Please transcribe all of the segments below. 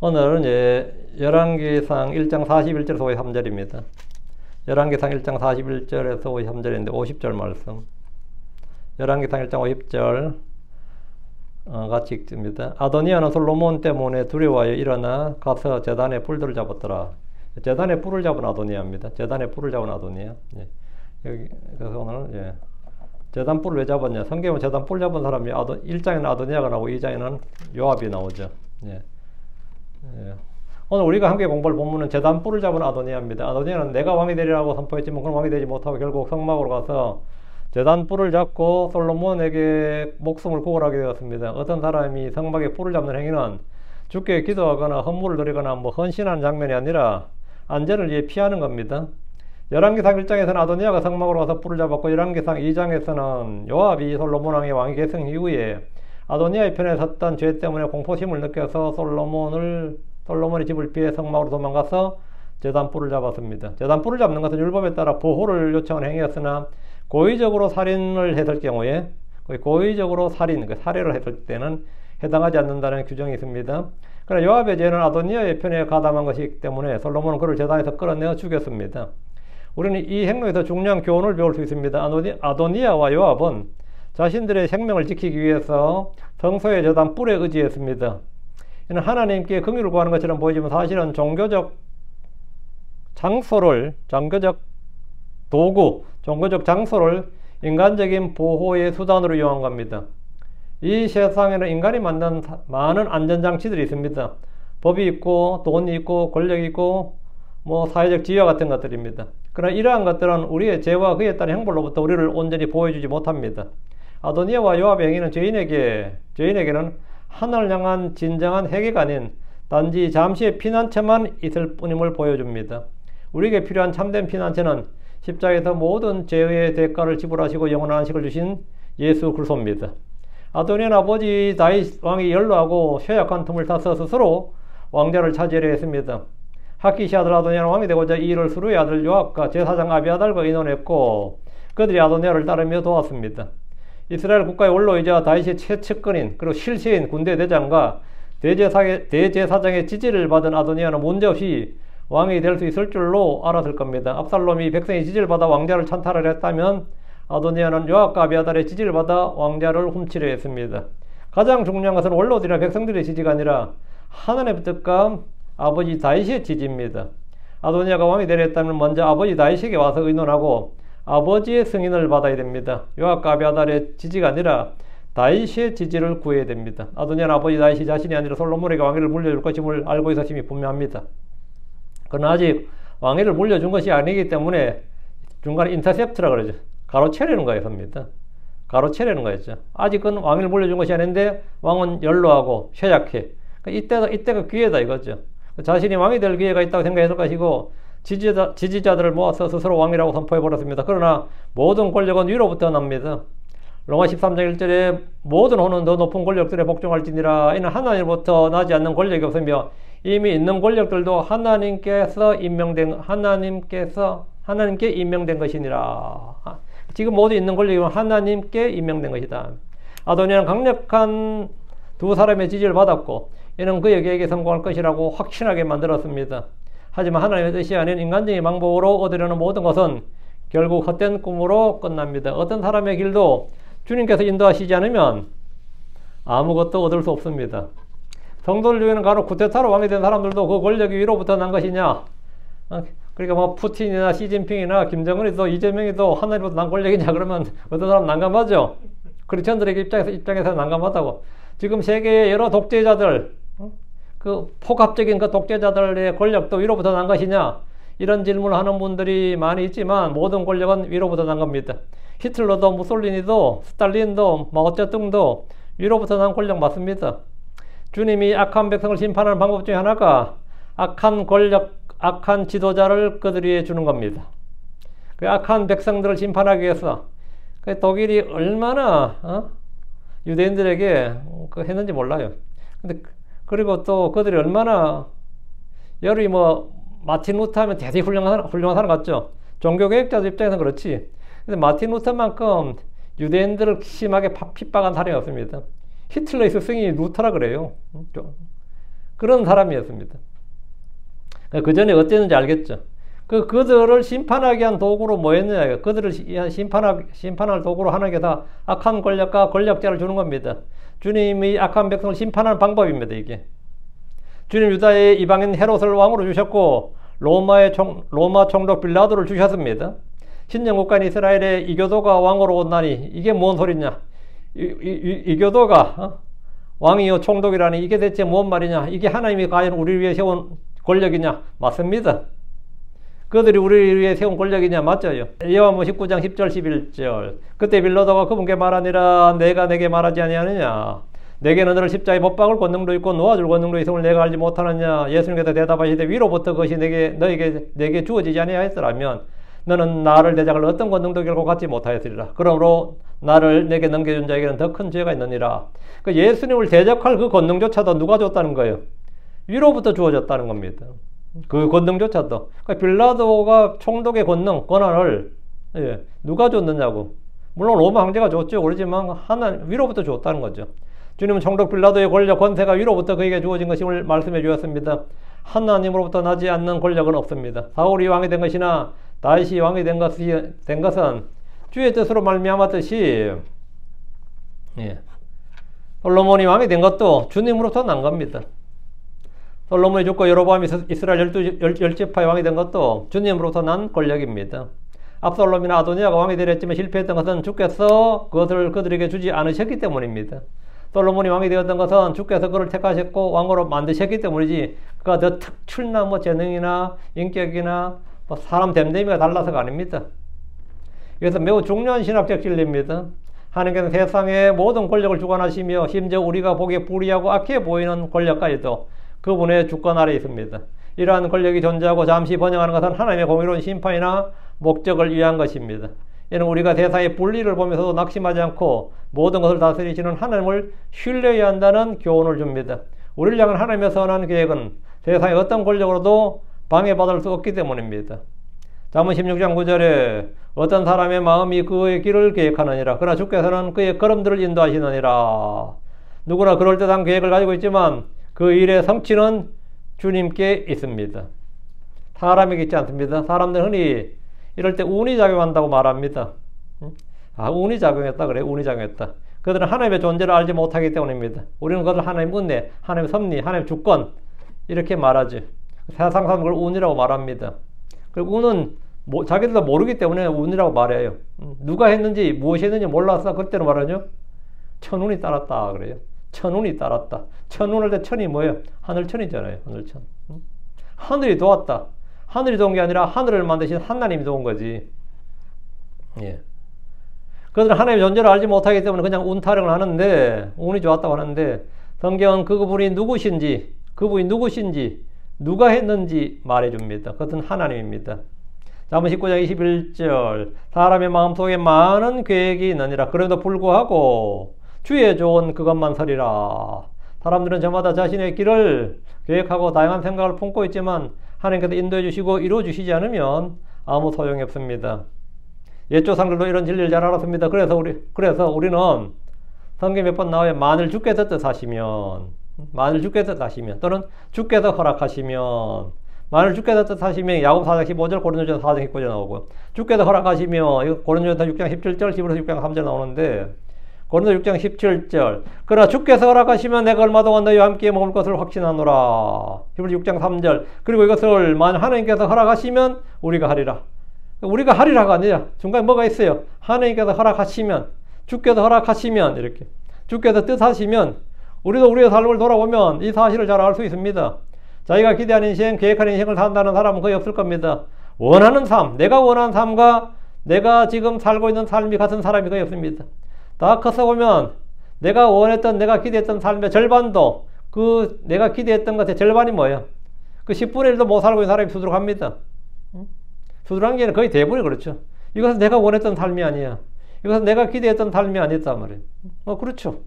오늘은 열왕기상 1장 41절에서 53절입니다. 열왕기상 1장 41절에서 53절인데 50절 말씀. 열왕기상 1장 50절 같이 읽습니다. 아도니아는 솔로몬 때문에 두려워하여 일어나 가서 제단에 불들을 잡았더라. 제단에 불을 잡은 아도니아입니다. 제단에 불을 잡은 아도니아. 여기 그래서 오늘 제단 불을 왜 잡았냐? 성경에 제단 불 잡은 사람이 1장에는 아도니아가 나오고 2장에는 요압이 나오죠. 오늘 우리가 함께 공부할 본문은 제단 뿔을 잡은 아도니아입니다. 아도니아는 내가 왕이 되리라고 선포했지만 그런 왕이 되지 못하고 결국 성막으로 가서 제단 뿔을 잡고 솔로몬에게 목숨을 구걸하게 되었습니다. 어떤 사람이 성막에 뿔을 잡는 행위는 주께 기도하거나 헌물을 드리거나 헌신하는 장면이 아니라 안전을 위해 피하는 겁니다. 열왕기상 1장에서는 아도니아가 성막으로 가서 뿔을 잡았고 열왕기상 2장에서는 요압이 솔로몬 왕의 왕위 계승 이후에 아도니아의 편에 섰던 죄 때문에 공포심을 느껴서 솔로몬의 집을 피해 성막으로 도망가서 제단뿔을 잡았습니다. 제단뿔을 잡는 것은 율법에 따라 보호를 요청하는 행위였으나 고의적으로 살인을 했을 경우에 고의적으로 살해를 했을 때는 해당하지 않는다는 규정이 있습니다. 그러나 요압의 죄는 아도니아의 편에 가담한 것이기 때문에 솔로몬은 그를 제단에서 끌어내어 죽였습니다. 우리는 이 행동에서 중요한 교훈을 배울 수 있습니다. 아도니아와 요압은 자신들의 생명을 지키기 위해서 성소의 제단 뿔에 의지했습니다. 이는 하나님께 긍휼을 구하는 것처럼 보이지만 사실은 종교적 장소를 인간적인 보호의 수단으로 이용한 겁니다. 이 세상에는 인간이 만든 많은 안전장치들이 있습니다. 법이 있고 돈이 있고 권력이 있고 사회적 지위와 같은 것들입니다. 그러나 이러한 것들은 우리의 죄와 그에 따른 형벌로부터 우리를 온전히 보호해주지 못합니다. 아도니아와 요압의 행위는 죄인에게는 하늘을 향한 진정한 회개가 아닌 단지 잠시의 피난처만 있을 뿐임을 보여줍니다. 우리에게 필요한 참된 피난처는 십자가에서 모든 죄의 대가를 지불하시고 영원한 안식을 주신 예수 그리스도입니다. 아도니아는 아버지 다윗 왕이 연로하고 쇠약한 틈을 타서 스스로 왕자를 차지하려 했습니다. 하키시 아들 아도니아는 왕이 되고자 이 일을 수루의 아들 요압과 제사장 아비아달과 의논했고 그들이 아도니아를 따르며 도왔습니다. 이스라엘 국가의 원로이자 다윗의 최측근인 그리고 실세인 군대 대장과 대제사장의 지지를 받은 아도니아는 문제없이 왕이 될 수 있을 줄로 알았을 겁니다. 압살롬이 백성의 지지를 받아 왕자를 찬탈하려 했다면 아도니아는 요압과 아비아달의 지지를 받아 왕자를 훔치려 했습니다. 가장 중요한 것은 원로들이나 백성들의 지지가 아니라 하나님의 뜻과 아버지 다윗의 지지입니다. 아도니아가 왕이 되려 했다면 먼저 아버지 다윗에게 와서 의논하고 아버지의 승인을 받아야 됩니다. 요압과 아비아달의 지지가 아니라 다윗의 지지를 구해야 됩니다. 아도니아는 아버지 다윗이 자신이 아니라 솔로몬에게 왕위를 물려줄 것임을 알고 있었음이 분명합니다. 그러나 아직 왕위를 물려준 것이 아니기 때문에 중간에 인터셉트라 그러죠. 가로채려는 거였습니다. 가로채려는 거였죠. 아직은 왕위를 물려준 것이 아닌데 왕은 연로하고 쇠약해. 이때가 기회다 이거죠. 자신이 왕이 될 기회가 있다고 생각했을 것이고 지지자들을 모아서 스스로 왕이라고 선포해버렸습니다. 그러나 모든 권력은 위로부터 납니다. 로마 13장 1절에 모든 호는 더 높은 권력들에 복종할지니라. 이는 하나님으로부터 나지 않는 권력이 없으며 이미 있는 권력들도 하나님께 임명된 것이니라. 지금 모두 있는 권력이 하나님께 임명된 것이다. 아도니아는 강력한 두 사람의 지지를 받았고 이는 그의 계획에 성공할 것이라고 확신하게 만들었습니다. 하지만 하나님의 뜻이 아닌 인간적인 방법으로 얻으려는 모든 것은 결국 헛된 꿈으로 끝납니다. 어떤 사람의 길도 주님께서 인도하시지 않으면 아무것도 얻을 수 없습니다. 성도들 중에는 간혹 쿠데타로 왕이 된 사람들도 그 권력이 위로부터 난 것이냐, 그러니까 푸틴이나 시진핑이나 김정은이도 이재명이도 하나님으로부터 난 권력이냐 그러면 어떤 사람 난감하죠. 크리스천들에게 입장에서 난감하다고. 지금 세계의 여러 독재자들, 폭압적인 독재자들의 권력도 위로부터 난 것이냐, 이런 질문을 하는 분들이 많이 있지만 모든 권력은 위로부터 난 겁니다. 히틀러도 무솔리니도 스탈린도 마오쩌둥도 위로부터 난 권력 맞습니다. 주님이 악한 백성을 심판하는 방법 중에 하나가 악한 권력, 악한 지도자를 그들 위에 주는 겁니다. 그 악한 백성들을 심판하기 위해서 독일이 얼마나 유대인들에게 했는지 몰라요. 근데 그리고 또 그들이 얼마나 여러분이 마틴 루터 하면 대단히 훌륭한 사람 같죠. 종교개혁자들 입장에서는 그렇지. 근데 마틴 루터만큼 유대인들을 심하게 핍박한 사람이 없습니다. 히틀러의 스승이 루터라 그래요. 그런 사람이었습니다. 그 전에 어땠는지 알겠죠? 그들을 심판하기 위한 도구로 뭐였느냐? 그들을 심판할 도구로 하나님께 다 악한 권력과 권력자를 주는 겁니다. 주님이 악한 백성을 심판하는 방법입니다, 이게. 주님 유다의 이방인 헤롯을 왕으로 주셨고, 로마 총독 빌라도를 주셨습니다. 신정국가인 이스라엘의 이교도가 왕으로 온다니, 이게 뭔 소리냐? 이교도가 왕이요 총독이라니, 이게 대체 뭔 말이냐? 이게 하나님이 과연 우리를 위해 세운 권력이냐? 맞습니다. 그들이 우리를 위해 세운 권력이냐? 맞죠요. 요한복음 19장 10절 11절. 그때 빌라도가 그분께 말하니라, 내가 내게 말하지 아니하느냐? 내게는 너를 십자가에 못 박을 권능도 있고 놓아줄 권능도 있음을 내가 알지 못하느냐? 예수님께서 대답하시되, 위로부터 그것이 내게 주어지지 아니하였더라면 너는 나를 대적할 어떤 권능도 결코 갖지 못하였으리라. 그러므로 나를 내게 넘겨준 자에게는 더 큰 죄가 있느니라. 그 예수님을 대적할 그 권능조차도 누가 줬다는 거예요? 위로부터 주어졌다는 겁니다. 그 권능조차도. 그러니까 빌라도가 총독의 권한을 누가 줬느냐고. 물론 로마 황제가 줬죠. 그렇지만 하나님 위로부터 줬다는 거죠. 주님은 총독 빌라도의 권력, 권세가 위로부터 그에게 주어진 것임을 말씀해 주었습니다. 하나님으로부터 나지 않는 권력은 없습니다. 사울이 왕이 된 것이나 다윗이 왕이 된 것은 주의 뜻으로 말미암았듯이, 솔로몬이 왕이 된 것도 주님으로부터 난 겁니다. 솔로몬이 죽고 여로보암이 이스라엘 10지파의 왕이 된 것도 주님으로부터 난 권력입니다. 압살롬이나 아도니아가 왕이 되려 했지만 실패했던 것은 주께서 그것을 그들에게 주지 않으셨기 때문입니다. 솔로몬이 왕이 되었던 것은 주께서 그를 택하셨고 왕으로 만드셨기 때문이지, 그가 더 특출나 재능이나 인격이나 사람 됨됨이가 달라서가 아닙니다. 그래서 매우 중요한 신학적 진리입니다. 하나님께서 세상의 모든 권력을 주관하시며 심지어 우리가 보기에 불의하고 악해 보이는 권력까지도 그분의 주권 아래에 있습니다. 이러한 권력이 존재하고 잠시 번영하는 것은 하나님의 공의로운 심판이나 목적을 위한 것입니다. 이는 우리가 세상의 불의를 보면서도 낙심하지 않고 모든 것을 다스리시는 하나님을 신뢰해야 한다는 교훈을 줍니다. 우리를 향한 하나님의 선한 계획은 세상의 어떤 권력으로도 방해받을 수 없기 때문입니다. 잠언 16장 9절에 어떤 사람의 마음이 그의 길을 계획하느니라. 그러나 주께서는 그의 걸음들을 인도하시느니라. 누구나 그럴듯한 계획을 가지고 있지만 그 일의 성취는 주님께 있습니다. 사람에게 있지 않습니다. 사람들은 흔히 이럴 때 운이 작용한다고 말합니다. 운이 작용했다 그래요. 운이 작용했다. 그들은 하나님의 존재를 알지 못하기 때문입니다. 우리는 그것을 하나님 은혜, 하나님 섭리, 하나님 주권 이렇게 말하죠. 세상 사람은 그걸 운이라고 말합니다. 그리고 운은 자기들도 모르기 때문에 운이라고 말해요. 누가 했는지 무엇이 했는지 몰라서 그때는 말하죠. 천운이 따랐다 그래요. 천운이 따랐다. 천운을 때 천이 뭐예요? 하늘천이잖아요. 하늘천. 하늘이 도왔다. 하늘이 도운 게 아니라 하늘을 만드신 하나님이 도운 거지. 그들은 하나님의 존재를 알지 못하기 때문에 그냥 운 타령을 하는데, 운이 좋았다고 하는데, 성경은 그분이 누구신지, 누가 했는지 말해줍니다. 그것은 하나님입니다. 잠언 19장 21절, 사람의 마음속에 많은 계획이 있느니라. 그래도 불구하고 주의 좋은 그것만 서리라. 사람들은 저마다 자신의 길을 계획하고 다양한 생각을 품고 있지만 하나님께서 인도해 주시고 이루어 주시지 않으면 아무 소용이 없습니다. 옛 조상들도 이런 진리를 잘 알았습니다. 그래서 우리는 성경에 몇 번 나와요. 만일 주께서 뜻하시면, 또는 주께서 허락하시면, 만일 주께서 뜻하시면 야고보 4장 15절, 고린도전서 4장 19절 나오고, 주께서 허락하시면 고린도전서 6장 17절, 히브리서 6장 3절 나오는데, 고린도 6장 17절, 그러나 주께서 허락하시면 내가 얼마 동안 너희와 함께 먹을 것을 확신하노라. 히브리 6장 3절. 그리고 이것을 만약 하나님께서 허락하시면 우리가 하리라. 우리가 하리라가 아니라 중간에 뭐가 있어요. 하나님께서 허락하시면, 주께서 허락하시면, 이렇게 주께서 뜻하시면 우리도 우리의 삶을 돌아보면 이 사실을 잘 알 수 있습니다. 자기가 기대하는 인생, 계획하는 인생을 산다는 사람은 거의 없을 겁니다. 원하는 삶, 내가 원하는 삶과 내가 지금 살고 있는 삶이 같은 사람이 거의 없습니다. 다 커서 보면 내가 원했던, 내가 기대했던 삶의 절반도, 그 내가 기대했던 것의 절반이 뭐예요? 그 10분의 1도 못 살고 있는 사람이 수두룩합니다. 수두룩한 게 거의 대부분이 그렇죠. 이것은 내가 원했던 삶이 아니야. 이것은 내가 기대했던 삶이 아니었단 말이에요. 그렇죠.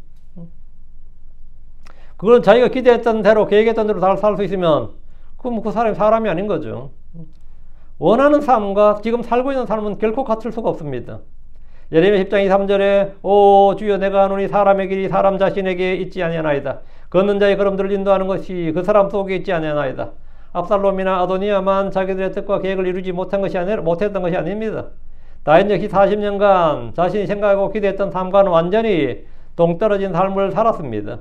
그건 자기가 기대했던 대로, 계획했던 대로 잘 살 수 있으면 그럼 그 사람이 사람이 아닌 거죠. 원하는 삶과 지금 살고 있는 삶은 결코 같을 수가 없습니다. 예레미야 10장 2, 3절에 오 주여 내가 하노니 사람의 길이 사람 자신에게 있지 아니하나이다. 걷는 자의 걸음들을 인도하는 것이 그 사람 속에 있지 아니하나이다. 압살롬이나 아도니아만 자기들의 뜻과 계획을 이루지 못했던 것이 아닙니다. 다윗 역시 40년간 자신이 생각하고 기대했던 삶과는 완전히 동떨어진 삶을 살았습니다.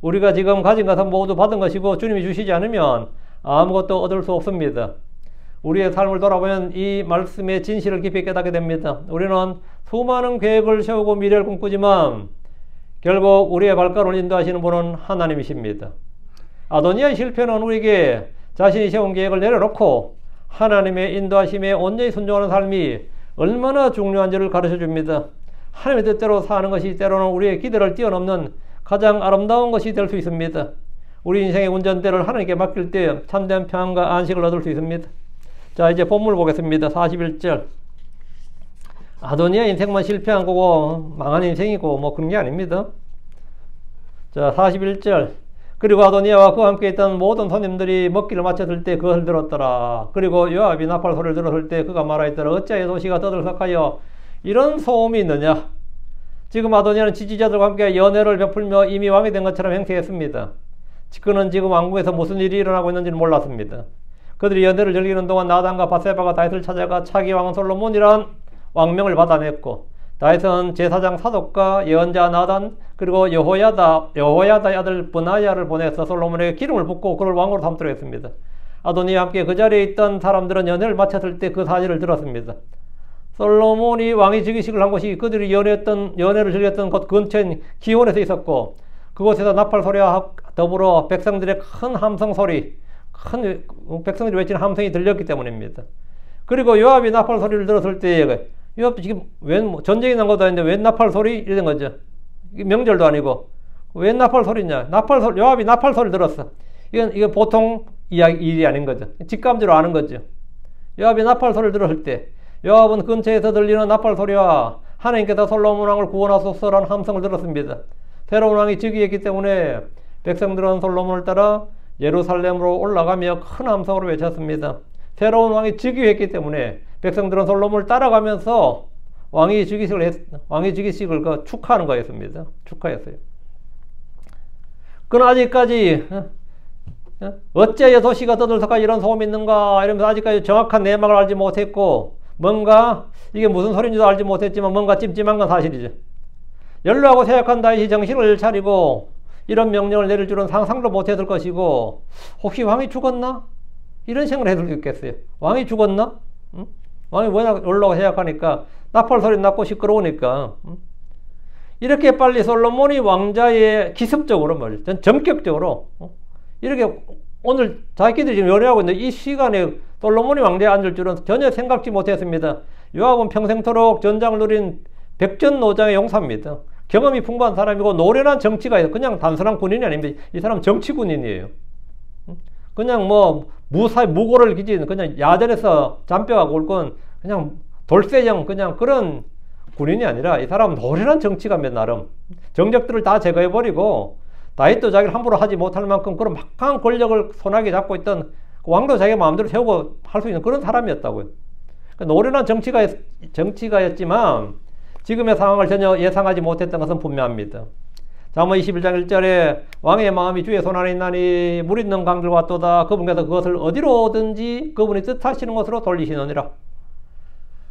우리가 지금 가진 것은 모두 받은 것이고 주님이 주시지 않으면 아무것도 얻을 수 없습니다. 우리의 삶을 돌아보면 이 말씀의 진실을 깊이 깨닫게 됩니다. 우리는 수많은 계획을 세우고 미래를 꿈꾸지만 결국 우리의 발걸음을 인도하시는 분은 하나님이십니다. 아도니아의 실패는 우리에게 자신이 세운 계획을 내려놓고 하나님의 인도하심에 온전히 순종하는 삶이 얼마나 중요한지를 가르쳐 줍니다. 하나님의 뜻대로 사는 것이 때로는 우리의 기대를 뛰어넘는 가장 아름다운 것이 될 수 있습니다. 우리 인생의 운전대를 하나님께 맡길 때 참된 평안과 안식을 얻을 수 있습니다. 자, 이제 본문을 보겠습니다. 41절. 아도니아 인생만 실패한 거고 망한 인생이고 뭐 그런 게 아닙니다. 자, 41절. 그리고 아도니아와 그와 함께 있던 모든 손님들이 먹기를 마쳤을 때 그것을 들었더라. 그리고 요압이 나팔 소리를 들었을 때 그가 말하였더라. 어찌하여 도시가 떠들썩하여 이런 소음이 있느냐. 지금 아도니아는 지지자들과 함께 연회를 베풀며 이미 왕이 된 것처럼 행세했습니다. 그는 지금 왕궁에서 무슨 일이 일어나고 있는지는 몰랐습니다. 그들이 연회를 즐기는 동안 나단과 밧세바가 다윗을 찾아가 차기 왕은 솔로몬이란 왕명을 받아냈고 다윗은 제사장 사독과 예언자 나단 그리고 여호야다의 아들 브나야를 보내서 솔로몬에게 기름을 붓고 그를 왕으로 삼도록 했습니다. 아도니아와 함께 그 자리에 있던 사람들은 연회를 마쳤을 때 그 사실을 들었습니다. 솔로몬이 왕위 즉위식을 한 곳이 그들이 연회를 즐겼던 곳 근처인 기온에서 있었고 그곳에서 나팔 소리와 더불어 백성들의 큰 함성 소리, 큰 백성들이 외치는 함성이 들렸기 때문입니다. 그리고 요압이 나팔 소리를 들었을 때 요압 지금 웬 전쟁이 난 것도 아닌데 웬 나팔 소리? 이런 거죠. 명절도 아니고 웬 나팔 소리냐? 요압이 나팔 소리를 들었어. 이건 보통 일이 아닌 거죠. 직감적으로 아는 거죠. 요압이 나팔 소리를 들었을 때 요압은 근처에서 들리는 나팔 소리와 하나님께서 솔로몬 왕을 구원하소서라는 함성을 들었습니다. 새로운 왕이 즉위했기 때문에 백성들은 솔로몬을 따라 예루살렘으로 올라가며 큰 함성으로 외쳤습니다. 새로운 왕이 즉위했기 때문에 백성들은 솔로몬을 따라가면서 왕위 즉위식을 축하하는 거였습니다. 축하했어요. 그는 아직까지 어째야 도시가 떠들썩하여 이런 소음이 있는가 이러면서 아직까지 정확한 내막을 알지 못했고 뭔가 이게 무슨 소리인지도 알지 못했지만 뭔가 찜찜한 건 사실이죠. 연로하고 쇠약한 다윗이 정신을 차리고 이런 명령을 내릴 줄은 상상도 못했을 것이고 혹시 왕이 죽었나? 이런 생각을 했을 수 있겠어요. 왕이 죽었나? 응? 왕이 워낙 연로하고 쇠약하니까 나팔 소리 났고 시끄러우니까 이렇게 빨리 솔로몬이 왕자의 기습적으로 말이죠. 전격적으로 이렇게 오늘 자기들이 지금 연애하고 있는데 이 시간에 솔로몬이 왕자에 앉을 줄은 전혀 생각지 못했습니다. 요압은 평생토록 전장을 누린 백전노장의 용사입니다. 경험이 풍부한 사람이고 노련한 정치가 있어. 그냥 단순한 군인이 아닙니다. 이 사람은 정치군인이에요. 그냥 뭐 무고를 기진 그냥 야전에서 잔뼈가 굵은 그냥 돌쇠형 그냥 그런 군인이 아니라 이 사람은 노련한 정치가입니다. 나름 정적들을 다 제거해버리고 다윗도 자기를 함부로 하지 못할 만큼 그런 막강한 권력을 손아귀에 잡고 있던 왕도 자기 마음대로 세우고 할 수 있는 그런 사람이었다고요. 그러니까 노련한 정치가였지만 지금의 상황을 전혀 예상하지 못했던 것은 분명합니다. 잠언 21장 1절에 왕의 마음이 주의 손안에 있나니 물 있는 강들과 같도다. 그분께서 그것을 어디로든지 그분이 뜻하시는 곳으로 돌리시느니라.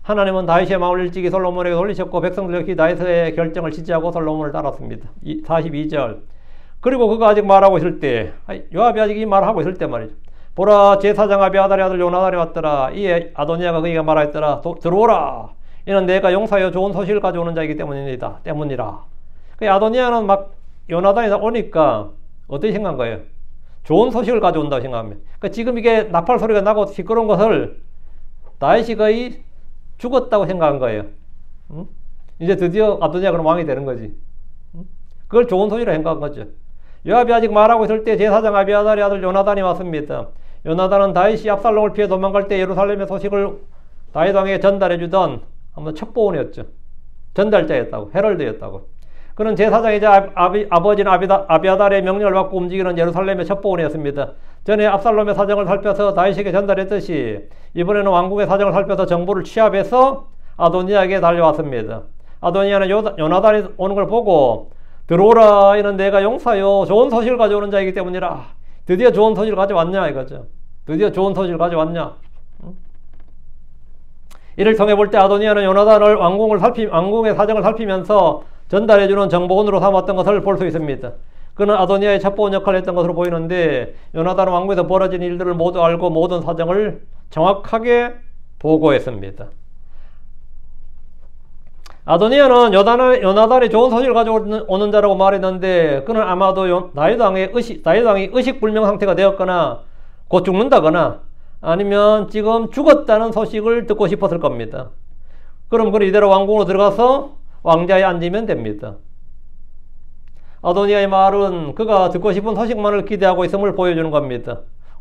하나님은 다윗의 마음을 일찍이 솔로몬에게 돌리셨고 백성들 역시 다윗의 결정을 지지하고 솔로몬을 따랐습니다. 42절. 그리고 그가 아직 말하고 있을 때 요압이 아직 이 말을 하고 있을 때 말이죠. 보라 제사장 아비아달의 아들 요나단이 왔더라. 이에 아도니아가 그에게 말하였더라. 들어오라. 이는 내가 용사여 좋은 소식을 가져오는 자이기 때문이라. 그 아도니아는 막 요나단이 오니까 어떻게 생각한 거예요? 좋은 소식을 가져온다고 생각합니다. 그러니까 지금 이게 나팔 소리가 나고 시끄러운 것을 다윗이 거의 죽었다고 생각한 거예요. 이제 드디어 아도니아가 그럼 왕이 되는 거지. 그걸 좋은 소식으로 생각한 거죠. 요압이 아직 말하고 있을 때 제사장 아비아달의 아들 요나단이 왔습니다. 요나단은 다윗이 압살롬을 피해 도망갈 때 예루살렘의 소식을 다윗 왕에게 전달해 주던 한번 첩보원이었죠. 전달자였다고, 헤럴드였다고. 그는 제사장이자 아버지는 아비아달의 명령을 받고 움직이는 예루살렘의 첩보원이었습니다. 전에 압살롬의 사정을 살펴서 다윗에게 전달했듯이 이번에는 왕국의 사정을 살펴서 정보를 취합해서 아도니아에게 달려왔습니다. 아도니아는 요나단이 오는 걸 보고 들어오라 이는 내가 용사요 좋은 소식을 가져오는 자이기 때문이라. 드디어 좋은 소식을 가져왔냐 이거죠. 드디어 좋은 소식을 가져왔냐. 이를 통해 볼 때 아도니아는 요나단을 왕궁의 사정을 살피면서 전달해주는 정보원으로 삼았던 것을 볼 수 있습니다. 그는 아도니아의 첩보원 역할을 했던 것으로 보이는데 요나단은 왕궁에서 벌어진 일들을 모두 알고 모든 사정을 정확하게 보고했습니다. 아도니아는 요나단이 좋은 소식을 가져오는 자라고 말했는데 그는 아마도 다윗왕이 의식불명 상태가 되었거나 곧 죽는다거나 아니면 지금 죽었다는 소식을 듣고 싶었을 겁니다. 그럼 그는 이대로 왕궁으로 들어가서 왕자에 앉으면 됩니다. 아도니아의 말은 그가 듣고 싶은 소식만을 기대하고 있음을 보여주는 겁니다.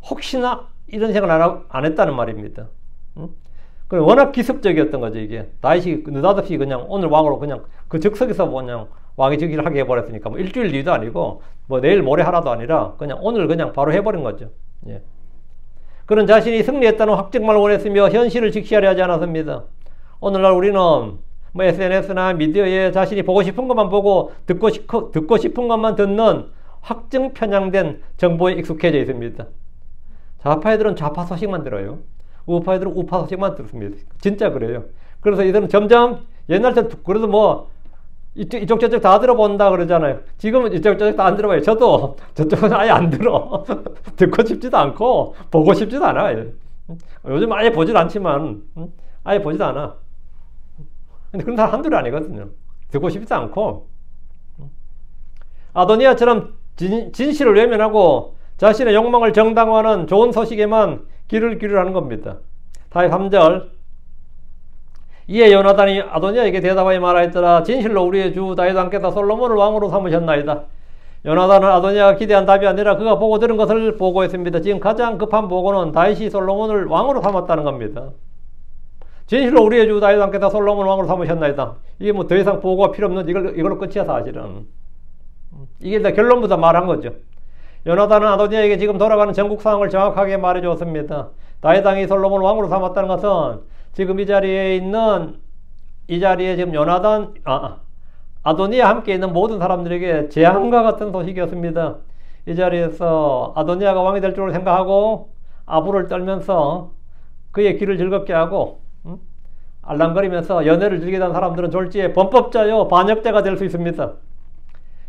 혹시나 이런 생각을 안 했다는 말입니다. 워낙 기습적이었던 거죠, 이게. 다윗이 느닷없이 그냥 오늘 왕으로 그냥 그 즉석에서 그냥 왕이 즉위를 하게 해버렸으니까 뭐 일주일 뒤도 아니고 뭐 내일 모레 하라도 아니라 그냥 오늘 그냥 바로 해버린 거죠. 예. 그는 자신이 승리했다는 확증만 원했으며 현실을 직시하려 하지 않았습니다. 오늘날 우리는 뭐 SNS나 미디어에 자신이 보고 싶은 것만 보고 듣고 싶은 것만 듣는 확증 편향된 정보에 익숙해져 있습니다. 좌파애들은 좌파 소식만 들어요. 우파애들은 우파 소식만 듣습니다. 진짜 그래요. 그래서 이들은 점점 옛날처럼 그래도 뭐 이쪽 저쪽 다 들어본다 그러잖아요. 지금은 이쪽 저쪽 다 안 들어봐요. 저도 저쪽은 아예 안 들어. 듣고 싶지도 않고 보고 싶지도 않아요. 요즘 아예 보지도 않지만 아예 보지도 않아. 근데 그런 사람 한둘이 아니거든요. 듣고 싶지도 않고. 아도니아처럼 진실을 외면하고 자신의 욕망을 정당화하는 좋은 소식에만 귀를 기울이라는 겁니다. 다시 3절. 이에 요나단이 아도니아에게 대답하여 말하였더라. 진실로 우리의 주 다윗왕께서 솔로몬을 왕으로 삼으셨나이다. 요나단은 아도니아가 기대한 답이 아니라 그가 보고 들은 것을 보고했습니다. 지금 가장 급한 보고는 다윗이 솔로몬을 왕으로 삼았다는 겁니다. 진실로 우리의 주 다윗왕께서 솔로몬을 왕으로 삼으셨나이다. 이게 뭐 더 이상 보고가 필요 없는 이걸로 끝이야 사실은. 이게 일단 결론부터 말한 거죠. 요나단은 아도니아에게 지금 돌아가는 전국 상황을 정확하게 말해 주었습니다. 다윗 왕이 솔로몬을 왕으로 삼았다는 것은 지금 이 자리에 지금 요나단, 아도니아 함께 있는 모든 사람들에게 재앙과 같은 소식이었습니다. 이 자리에서 아도니아가 왕이 될 줄 생각하고 아부를 떨면서 그의 귀를 즐겁게 하고 알랑거리면서 연애를 즐기던 사람들은 졸지에 범법자요 반역자가 될 수 있습니다.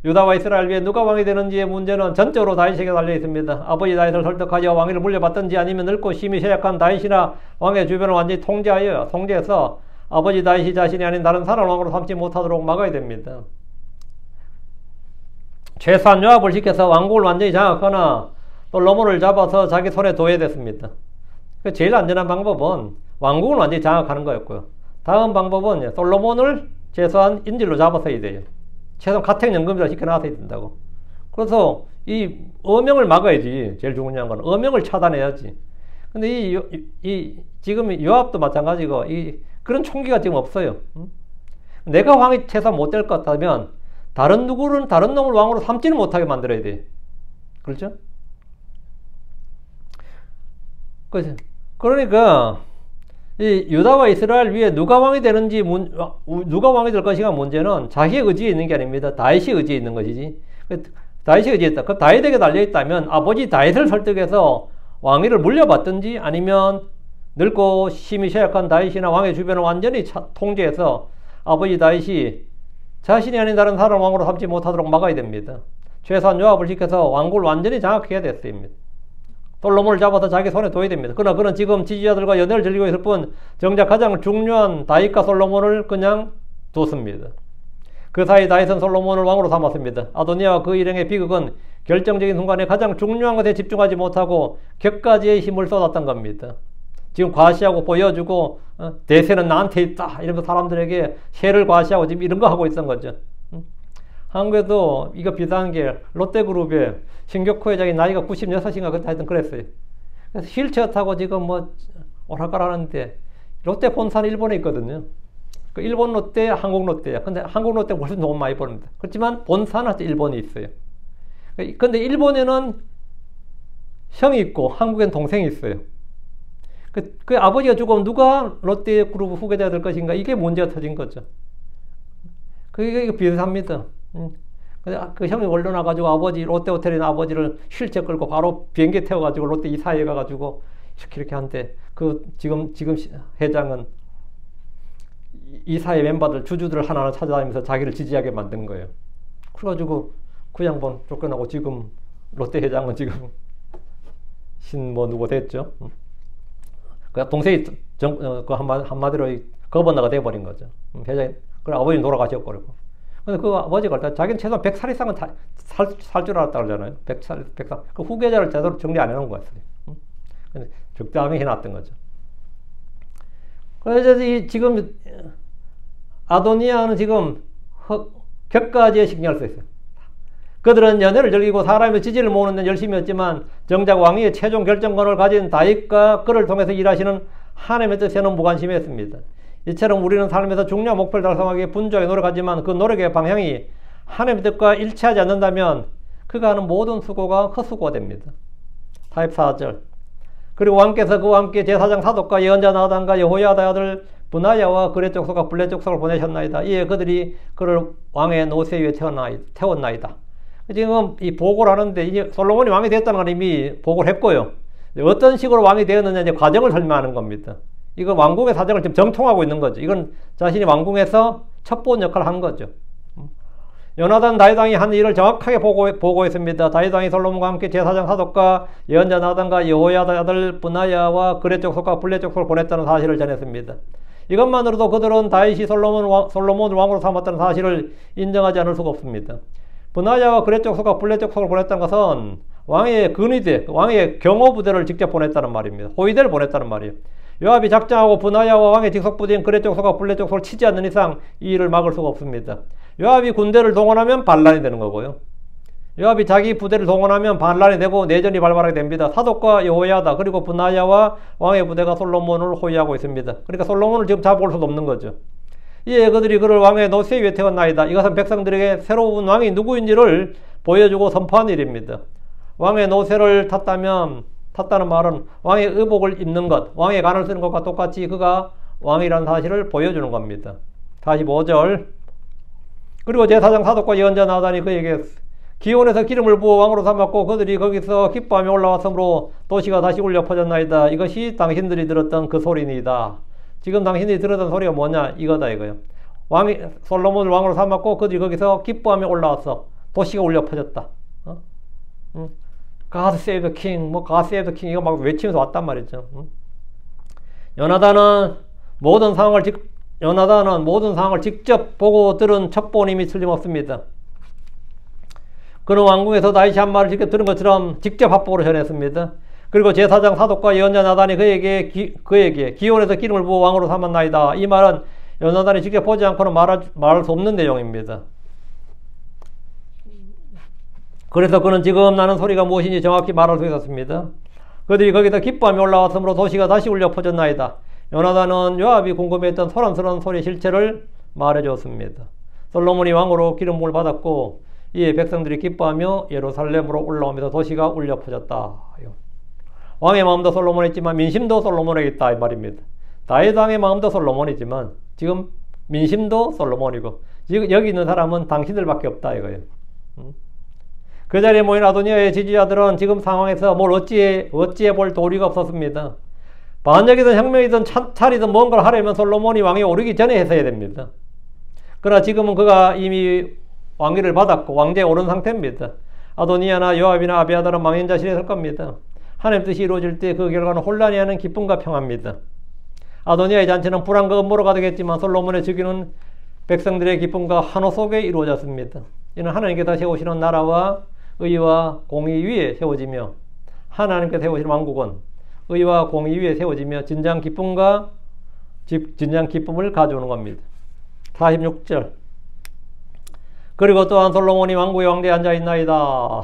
유다와 이스라엘 위에 누가 왕이 되는지의 문제는 전적으로 다윗에게 달려 있습니다. 아버지 다윗을 설득하여 왕위를 물려받든지 아니면 늙고 힘이 쇠약한 다윗이나 왕의 주변을 완전히 통제해서 아버지 다윗이 자신이 아닌 다른 사람 왕으로 삼지 못하도록 막아야 됩니다. 최소한 요압을 시켜서 왕국을 완전히 장악하거나 솔로몬을 잡아서 자기 손에 둬야 됐습니다. 제일 안전한 방법은 왕국을 완전히 장악하는 거였고요. 다음 방법은 솔로몬을 최소한 인질로 잡아서야 돼요. 최소한 가택연금이라 시켜놔서야 된다고. 그래서 이 어명을 막아야지. 제일 중요한 건 어명을 차단해야지. 근데 지금 요압도 마찬가지고 그런 총기가 지금 없어요. 내가 왕이 최소한 못 될 것 같다면 다른 놈을 왕으로 삼지는 못하게 만들어야 돼. 그렇죠? 그러니까 이 유다와 이스라엘 위에 누가 왕이 되는지 누가 왕이 될 것인가 문제는 자기의 의지에 있는 게 아닙니다. 다윗의 의지에 있는 것이지. 다윗의 의지에 있다. 그럼 다윗에게 달려있다면 아버지 다윗을 설득해서 왕위를 물려받든지 아니면 늙고 힘이 쇠약한 다윗이나 왕의 주변을 완전히 통제해서 아버지 다윗이 자신이 아닌 다른 사람 왕으로 삼지 못하도록 막아야 됩니다. 최소한 요압을 시켜서 왕국을 완전히 장악해야 됐습니다. 솔로몬을 잡아서 자기 손에 둬야 됩니다. 그러나 그는 지금 지지자들과 연애를 즐기고 있을 뿐 정작 가장 중요한 다윗과 솔로몬을 그냥 뒀습니다. 그 사이 다윗은 솔로몬을 왕으로 삼았습니다. 아도니아와 그 일행의 비극은 결정적인 순간에 가장 중요한 것에 집중하지 못하고 격가지의 힘을 쏟았던 겁니다. 지금 과시하고 보여주고 대세는 나한테 있다 이러면서 사람들에게 세를 과시하고 지금 이런 거 하고 있던 거죠. 한국에도 이거 비슷한 게 롯데그룹의 신격호 회장이 나이가 96인가 그때 하여튼 그랬어요. 그래서 휠체어 타고 지금 뭐 오락가락하는데 롯데 본사는 일본에 있거든요. 그 일본 롯데, 한국 롯데야. 근데 한국 롯데가 훨씬 돈 많이 버립니다. 그렇지만 본사는 일본에 있어요. 근데 일본에는 형이 있고 한국엔 동생이 있어요. 그 아버지가 죽으면 누가 롯데그룹 후계자가 될 것인가? 이게 문제가 터진 거죠. 그게 비슷합니다. 그 형이 올려놔가지고 아버지, 롯데호텔이나 아버지를 휠체어 끌고 바로 비행기 태워가지고 롯데 이사회에 가가지고 이렇게 한대. 지금 회장은 이사회 멤버들, 주주들 하나하나 찾아다니면서 자기를 지지하게 만든 거예요. 그래가지고 그 양반 쫓겨나고 지금 롯데 회장은 지금 누구 됐죠? 그 동생이 한마디로 거버너가 돼버린 거죠. 회장이, 그래 아버지 돌아가셨고. 근데 그 아버지가 일단 자기는 최소한 100살 이상은 살 줄 알았다 그러잖아요. 100살. 그 후계자를 제대로 정리 안 해놓은 거였어요. 근데 적당히 해놨던 거죠. 그래서 지금 아도니아는 지금 격가지에 신경을 써 있어요. 그들은 연애를 즐기고 사람의 지지를 모으는 데 열심히 했지만 정작 왕위의 최종 결정권을 가진 다윗과 그를 통해서 일하시는 하나님의 뜻에는 무관심했습니다. 이처럼 우리는 삶에서 중요한 목표를 달성하기 위해 분주하게 노력하지만 그 노력의 방향이 하나님의 뜻과 일치하지 않는다면 그가 하는 모든 수고가 헛수고가 됩니다. 44절. 그리고 왕께서 그와 함께 제사장 사독과 예언자 나단과 여호야다의 아들 브나야와 그레 족속과 블레 족속을 보내셨나이다. 이에 그들이 그를 왕의 노새 위에 태웠나이다. 지금 이 보고를 하는데 이제 솔로몬이 왕이 됐다는 걸 이미 보고를 했고요. 어떤 식으로 왕이 되었느냐 이제 과정을 설명하는 겁니다. 이거 왕궁의 사정을 지금 정통하고 있는 거죠. 이건 자신이 왕궁에서 첩보원 역할을 한 거죠. 요나단 다윗 왕이 한 일을 정확하게 보고했습니다. 다윗 왕이 솔로몬과 함께 제사장 사독과 예언자 나단과 여호야다 아들 브나야와 그레 족속과 블레 족속을 보냈다는 사실을 전했습니다. 이것만으로도 그들은 다윗이 솔로몬을 왕으로 삼았다는 사실을 인정하지 않을 수가 없습니다. 브나야와 그레 족속과 블레 족속을 보냈다는 것은 왕의 근위대, 왕의 경호부대를 직접 보냈다는 말입니다. 호위대를 보냈다는 말이에요. 요압이 작정하고 브나야와 왕의 직속부대인 그레 족속과 블레 족속을 치지 않는 이상 이 일을 막을 수가 없습니다. 요압이 군대를 동원하면 반란이 되는 거고요. 요압이 자기 부대를 동원하면 반란이 되고 내전이 발발하게 됩니다. 사독과 여호야다 그리고 브나야와 왕의 부대가 솔로몬을 호위하고 있습니다. 그러니까 솔로몬을 지금 잡아올 수도 없는 거죠. 이에 그들이 그를 왕의 노새 위에 태웠나이다. 이것은 백성들에게 새로운 왕이 누구인지를 보여주고 선포한 일입니다. 왕의 노새를 탔다는 말은 왕의 의복을 입는 것, 왕의 간을 쓰는 것과 똑같이 그가 왕이라는 사실을 보여주는 겁니다. 45절. 그리고 제사장 사독과 예언자 나단이 그에게 기온에서 기름을 부어 왕으로 삼았고 그들이 거기서 기뻐하며 올라왔으므로 도시가 다시 울려 퍼졌나이다. 이것이 당신들이 들었던 그 소리니이다. 지금 당신들이 들었던 소리가 뭐냐 이거다 이거요. 솔로몬을 왕으로 삼았고 그들이 거기서 기뻐하며 올라왔어. 도시가 울려 퍼졌다. God save the king, God save the king 이거 막 외치면서 왔단 말이죠. 요나단은 모든 상황을 직접 보고 들은 첩보님이 틀림없습니다. 그는 왕궁에서 다윗이 한 말을 직접 들은 것처럼 직접 합복으로 전했습니다. 그리고 제사장 사독과 예언자 나단이 그에게 기온에서 기름을 부어 왕으로 삼았나이다. 이 말은 요나단이 직접 보지 않고는 말할 수 없는 내용입니다. 그래서 그는 지금 나는 소리가 무엇인지 정확히 말할 수 있었습니다. 그들이 거기서 기뻐하며 올라왔으므로 도시가 다시 울려 퍼졌나이다. 요나단은 요압이 궁금해했던 소란스러운 소리의 실체를 말해주었습니다. 솔로몬이 왕으로 기름 부음을 받았고 이에 백성들이 기뻐하며 예루살렘으로 올라오면서 도시가 울려 퍼졌다. 왕의 마음도 솔로몬에 있지만 민심도 솔로몬에 있다 이 말입니다. 다윗 왕의 마음도 솔로몬이지만 지금 민심도 솔로몬이고 지금 여기 있는 사람은 당신들밖에 없다 이거예요. 그 자리에 모인 아도니아의 지지자들은 지금 상황에서 뭘 어찌해 볼 도리가 없었습니다. 반역이든 혁명이든 찬탈이든 뭔가를 하려면 솔로몬이 왕에 오르기 전에 했어야 됩니다. 그러나 지금은 그가 이미 왕위를 받았고 왕제에 오른 상태입니다. 아도니아나 요압이나 아비아달은 망연자실에 설 겁니다. 하나님 뜻이 이루어질 때 그 결과는 혼란이 아닌 기쁨과 평화입니다. 아도니아의 잔치는 불안과 음모로 가득했지만 솔로몬의 즉위는 백성들의 기쁨과 환호 속에 이루어졌습니다. 이는 하나님께서 세우시는 나라와 의와 공의 위에 세워지며 하나님께서 세우시는 왕국은 의와 공의 위에 세워지며 진정 기쁨을 가져오는 겁니다. 46절. 그리고 또한 솔로몬이 왕국의 왕대에 앉아있나이다.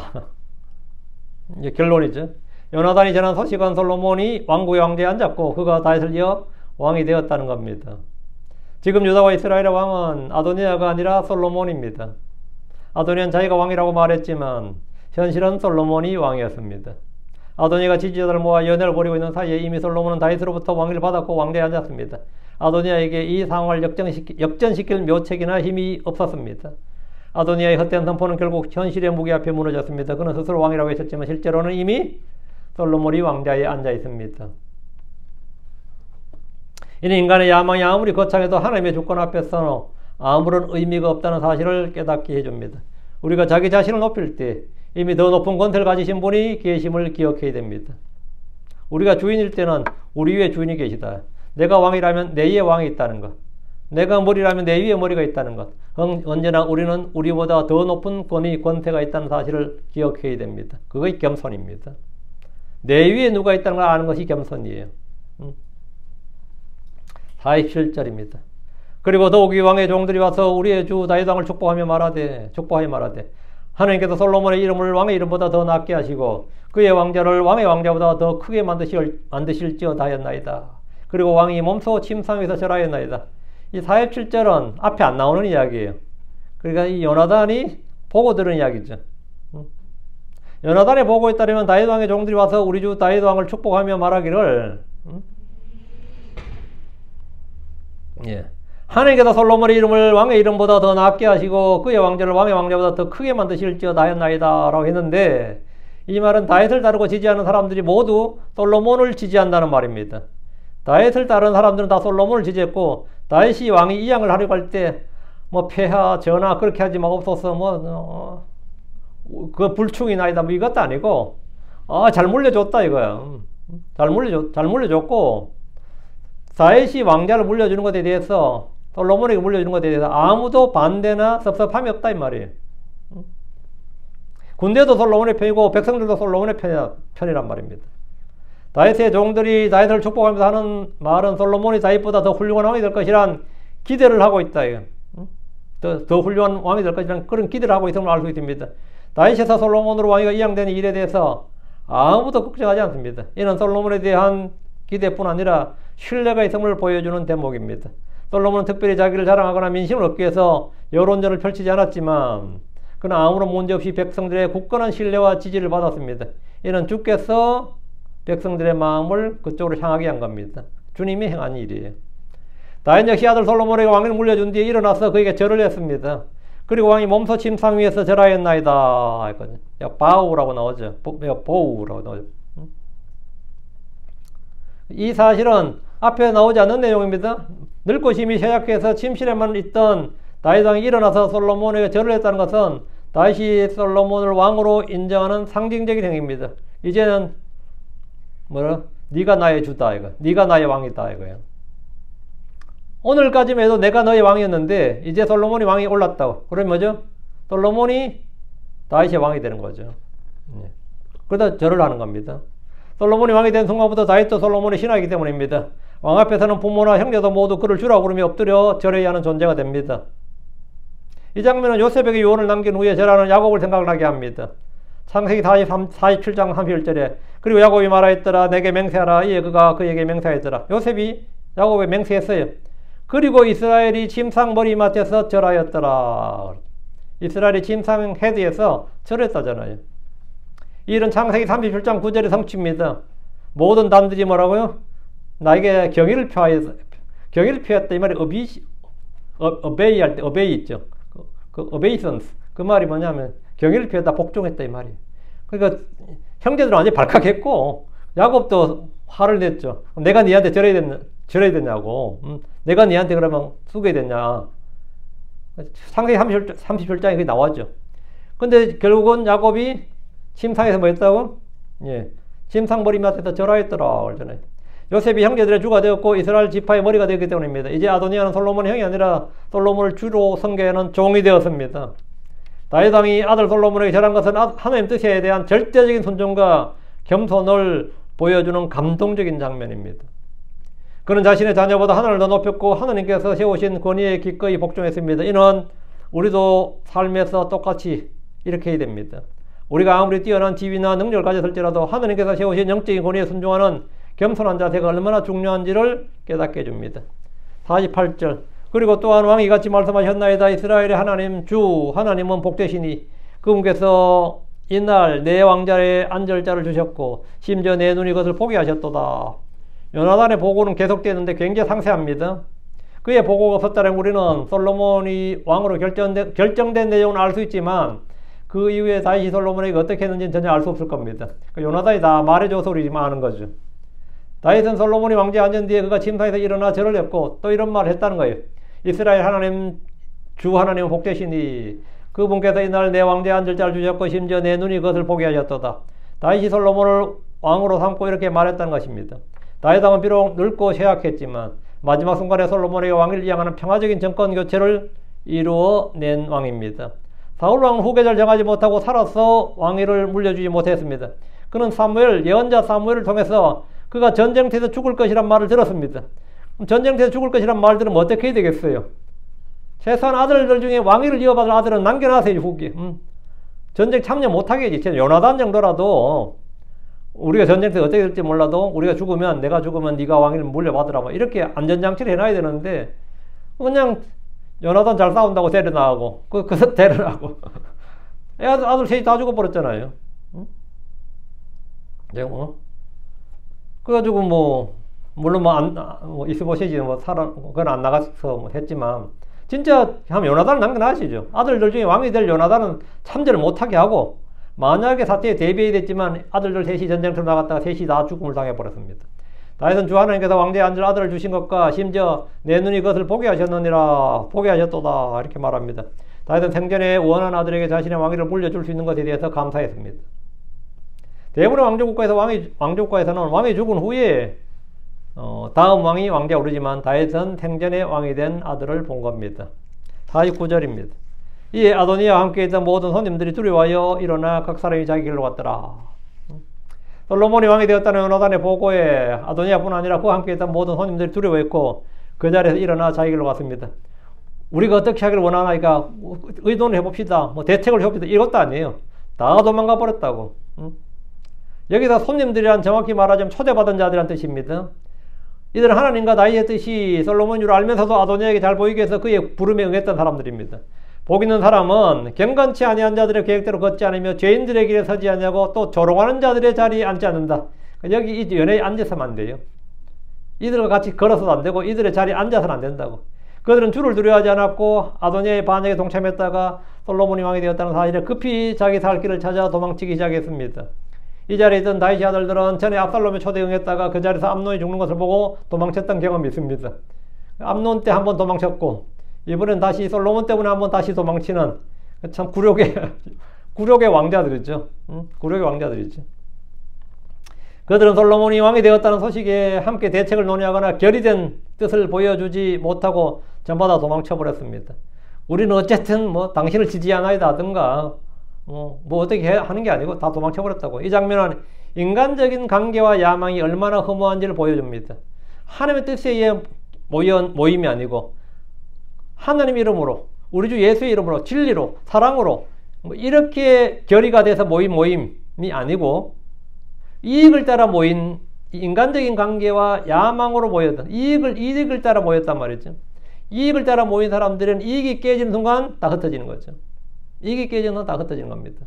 이제 결론이죠. 요나단이 전한 소식은 솔로몬이 왕국의 왕대에 앉았고 그가 다윗을 이어 왕이 되었다는 겁니다. 지금 유다와 이스라엘의 왕은 아도니아가 아니라 솔로몬입니다. 아도니아는 자기가 왕이라고 말했지만 현실은 솔로몬이 왕이었습니다. 아도니아가 지지자들을 모아 연애를 벌이고 있는 사이에 이미 솔로몬은 다윗으로부터 왕위를 받았고 왕대에 앉았습니다. 아도니아에게 이 상황을 역전시킬 묘책이나 힘이 없었습니다. 아도니아의 헛된 선포는 결국 현실의 무게 앞에 무너졌습니다. 그는 스스로 왕이라고 했었지만 실제로는 이미 솔로몬이 왕좌에 앉아 있습니다. 이는 인간의 야망이 아무리 거창해도 하나님의 주권 앞에서는 아무런 의미가 없다는 사실을 깨닫게 해줍니다. 우리가 자기 자신을 높일 때 이미 더 높은 권세를 가지신 분이 계심을 기억해야 됩니다. 우리가 주인일 때는 우리 위에 주인이 계시다. 내가 왕이라면 내 위에 왕이 있다는 것. 내가 머리라면 내 위에 머리가 있다는 것. 언제나 우리는 우리보다 더 높은 권위, 권세가 있다는 사실을 기억해야 됩니다. 그것이 겸손입니다. 내 위에 누가 있다는 걸 아는 것이 겸손이에요. 47절입니다. 그리고 더욱이 왕의 종들이 와서 우리의 주 다윗 왕을 축복하여 말하되 하나님께서 솔로몬의 이름을 왕의 이름보다 더 낮게 하시고 그의 왕자를 왕의 왕자보다 더 크게 만드실지어다 하였나이다. 그리고 왕이 몸소 침상에서 절하였나이다. 이 47절은 앞에 안 나오는 이야기예요. 그러니까 이 요나단이 보고 들은 이야기죠. 요나단이 보고 있다면 다윗 왕의 종들이 와서 우리 주 다윗 왕을 축복하며 말하기를 하나님께서 솔로몬의 이름을 왕의 이름보다 더 낮게 하시고 그의 왕자를 왕의 왕자보다 더 크게 만드실지어다 하였나이다 라고 했는데, 이 말은 다윗을 따르고 지지하는 사람들이 모두 솔로몬을 지지한다는 말입니다. 다윗을 따르는 사람들은 다 솔로몬을 지지했고, 다윗이 왕이 이양을 하려고 할 때 뭐 폐하 전하 그렇게 하지 마옵소서 그 불충이 나이다 뭐 이것도 아니고 잘 물려줬다 이거야. 잘 물려줬고 다윗이 왕자를 물려주는 것에 대해서, 솔로몬에게 물려주는 것에 대해서 아무도 반대나 섭섭함이 없다 이 말이에요. 군대도 솔로몬의 편이고 백성들도 솔로몬의 편이란 말입니다. 다윗의 종들이 다윗을 축복하면서 하는 말은 솔로몬이 다윗보다 더 훌륭한 왕이 될 것이란 기대를 하고 있다. 더 훌륭한 왕이 될 것이란 그런 기대를 하고 있음을 알 수 있습니다. 다윗에서 솔로몬으로 왕위가 이양되는 일에 대해서 아무도 걱정하지 않습니다. 이는 솔로몬에 대한 기대뿐 아니라 신뢰가 있음을 보여주는 대목입니다. 솔로몬은 특별히 자기를 자랑하거나 민심을 얻기 위해서 여론전을 펼치지 않았지만 그는 아무런 문제없이 백성들의 굳건한 신뢰와 지지를 받았습니다. 이는 주께서 백성들의 마음을 그쪽으로 향하게 한 겁니다. 주님이 행한 일이에요. 다윗 역시 아들 솔로몬에게 왕위를 물려준 뒤에 일어나서 그에게 절을 했습니다. 그리고 왕이 몸소 침상 위에서 절하였나이다 했거든요. 바우라고 나오죠. 보우라고 나오죠. 이 사실은 앞에 나오지 않는 내용입니다. 늙고 힘이 쇠약해서 침실에만 있던 다윗 왕이 일어나서 솔로몬에게 절을 했다는 것은 다윗이 솔로몬을 왕으로 인정하는 상징적인 행위입니다. 이제는 네가 나의 주다 이거. 네가 나의 왕이다 이거예요. 오늘까지만 해도 내가 너의 왕이었는데 이제 솔로몬이 왕이 올랐다고. 그러면 뭐죠? 솔로몬이 다윗의 왕이 되는 거죠. 그러다 절을 하는 겁니다. 솔로몬이 왕이 된 순간부터 다윗도 솔로몬의 신하이기 때문입니다. 왕 앞에서는 부모나 형제도 모두 그를 주라고 그러며 엎드려 절해야 하는 존재가 됩니다. 이 장면은 요셉에게 유언을 남긴 후에 절하는 야곱을 생각나게 합니다. 창세기 47장 31절에 그리고 야곱이 말하였더라 내게 맹세하라. 이에 그가 그에게 맹세하였더라. 요셉이 야곱에 맹세했어요. 그리고 이스라엘이 침상 머리맡에서 절하였더라. 이스라엘이 침상 헤드에서 절했다잖아요. 이 일은 창세기 37장 9절의 성취입니다. 모든 단들이 뭐라고요? 나에게 경의를 표했다. 이 말이 obey 할 때 obey 있죠. 그 obeisance 그 말이 뭐냐면 경의를 표했다, 복종했다 이 말이에요. 그러니까 형제들은 완전히 발칵했고 야곱도 화를 냈죠. 내가 니한테 절해야 되냐고. 내가 니한테 그러면 숙여야 되냐. 창세기 37장에 그게 나왔죠. 근데 결국은 야곱이 침상에서 뭐 했다고? 침상 머리맡에서 절하였더라 그러잖아요. 요셉이 형제들의 주가 되었고 이스라엘 지파의 머리가 되었기 때문입니다. 이제 아도니아는 솔로몬의 형이 아니라 솔로몬을 주로 섬겨하는 종이 되었습니다. 다윗 왕이 아들 솔로몬에게 절한 것은 하나님 뜻에 대한 절대적인 순종과 겸손을 보여주는 감동적인 장면입니다. 그는 자신의 자녀보다 하나님을 더 높였고 하나님께서 세우신 권위에 기꺼이 복종했습니다. 이는 우리도 삶에서 똑같이 이렇게 해야 됩니다. 우리가 아무리 뛰어난 지위나 능력을 가졌을지라도 하나님께서 세우신 영적인 권위에 순종하는 겸손한 자세가 얼마나 중요한지를 깨닫게 해줍니다. 48절 그리고 또한 왕이 이같이 말씀하셨나이다. 이스라엘의 하나님 주 하나님은 복되시니 그분께서 이날 내 왕자에 앉을 자를 주셨고 심지어 내 눈이 그것을 보게 하셨도다. 요나단의 보고는 계속되는데 굉장히 상세합니다. 그의 보고가 없었다면 우리는 솔로몬이 왕으로 결정된 내용은 알 수 있지만 그 이후에 다윗이 솔로몬에게 어떻게 했는지는 전혀 알 수 없을 겁니다. 요나단이 다 말해줘서 우리만 아는 거죠. 다윗은 솔로몬이 왕좌에 앉은 뒤에 그가 침상에서 일어나 절을 했고 또 이런 말을 했다는 거예요. 이스라엘 하나님 주 하나님은 복되시니 그분께서 이날 내 왕좌에 앉을 자를 주셨고 심지어 내 눈이 그것을 보게 하셨도다. 다윗이 솔로몬을 왕으로 삼고 이렇게 말했다는 것입니다. 다윗 왕은 비록 늙고 쇠약했지만 마지막 순간에 솔로몬에게 왕위를 이양하는 평화적인 정권 교체를 이루어낸 왕입니다. 사울 왕은 후계자를 정하지 못하고 살아서 왕위를 물려주지 못했습니다. 그는 사무엘, 예언자 사무엘을 통해서 그가 전쟁터에서 죽을 것이란 말을 들었습니다. 전쟁터에서 죽을 것이란 말을 들으면 어떻게 해야 되겠어요? 최소한 아들들 중에 왕위를 이어받을 아들은 남겨놔야지 후기. 전쟁 참여 못하게 해야지. 요나단 정도라도 우리가 전쟁터에 어떻게 될지 몰라도 우리가 죽으면 내가 죽으면 네가 왕위를 물려받으라 뭐 이렇게 안전장치를 해놔야 되는데 그냥 요나단 잘 싸운다고 데려나가고 그 데려나고 아들 셋이 다 죽어버렸잖아요. 그래가지고 뭐 물론 뭐 이스보셋이 그건 안 나가서 했지만 진짜 하면 요나단을 남겨놔시죠. 아들들 중에 왕이 될 요나단은 참전을 못하게 하고 만약에 사태에 대비해야 됐지만 아들들 셋이 전쟁터로 나갔다가 셋이 다 죽음을 당해버렸습니다. 다윗은 주 하나님께서 왕좌에 앉을 아들을 주신 것과 심지어 내 눈이 그것을 보게 하셨느니라 보게 하셨도다 이렇게 말합니다. 다윗은 생전에 원한 아들에게 자신의 왕위를 물려줄 수 있는 것에 대해서 감사했습니다. 대부분의 왕조국가에서는 왕이 죽은 후에 다음 왕이 왕좌에 오르지만 다윗은 생전에 왕이 된 아들을 본 겁니다. 49절입니다. 이에 아도니아와 함께 있던 모든 손님들이 두려워하여 일어나 각 사람이 자기 길로 갔더라. 솔로몬이 왕이 되었다는 요나단의 보고에 아도니아뿐 아니라 그와 함께 있던 모든 손님들이 두려워했고 그 자리에서 일어나 자기 길로 갔습니다. 우리가 어떻게 하기를 원하나이까 의논을 해봅시다. 뭐 대책을 해봅시다. 이것도 아니에요. 다 도망가 버렸다고. 여기서 손님들이란 정확히 말하자면 초대받은 자들이란 뜻입니다. 이들은 하나님과 다윗의 뜻이 솔로몬인 줄 알면서도 아도니아에게 잘 보이게 해서 그의 부름에 응했던 사람들입니다. 복 있는 사람은 경건치 아니한 자들의 계획대로 걷지 않으며 죄인들의 길에 서지 않냐고 또 조롱하는 자들의 자리에 앉지 않는다. 여기 이 연예에 앉아서는 안 돼요. 이들과 같이 걸어서도 안 되고 이들의 자리에 앉아서는 안 된다고. 그들은 주를 두려워하지 않았고 아도니아의 반역에 동참했다가 솔로몬이 왕이 되었다는 사실에 급히 자기 살 길을 찾아 도망치기 시작했습니다. 이 자리에 있던 다윗의 아들들은 전에 압살롬의 초대에 응했다가 그 자리에서 암논이 죽는 것을 보고 도망쳤던 경험이 있습니다. 암논 때 한번 도망쳤고 이번엔 다시 솔로몬 때문에 한번 다시 도망치는 참 굴욕의 왕자들이죠. 굴욕의 왕자들이죠. 그들은 솔로몬이 왕이 되었다는 소식에 함께 대책을 논의하거나 결의된 뜻을 보여주지 못하고 전부 다 도망쳐버렸습니다. 우리는 어쨌든 뭐 당신을 지지하나이다 하든가 뭐 어떻게 하는 게 아니고 다 도망쳐버렸다고. 이 장면은 인간적인 관계와 야망이 얼마나 허무한지를 보여줍니다. 하나님의 뜻에 의해 모임이 아니고 하나님 이름으로 우리 주 예수의 이름으로 진리로 사랑으로 뭐 이렇게 결의가 돼서 모인 모임이 아니고 이익을 따라 모인 인간적인 관계와 야망으로 모였던 이익을 따라 모였단 말이죠. 이익을 따라 모인 사람들은 이익이 깨지는 순간 다 흩어지는 거죠. 이익이 깨지는 순간 다 흩어지는 겁니다.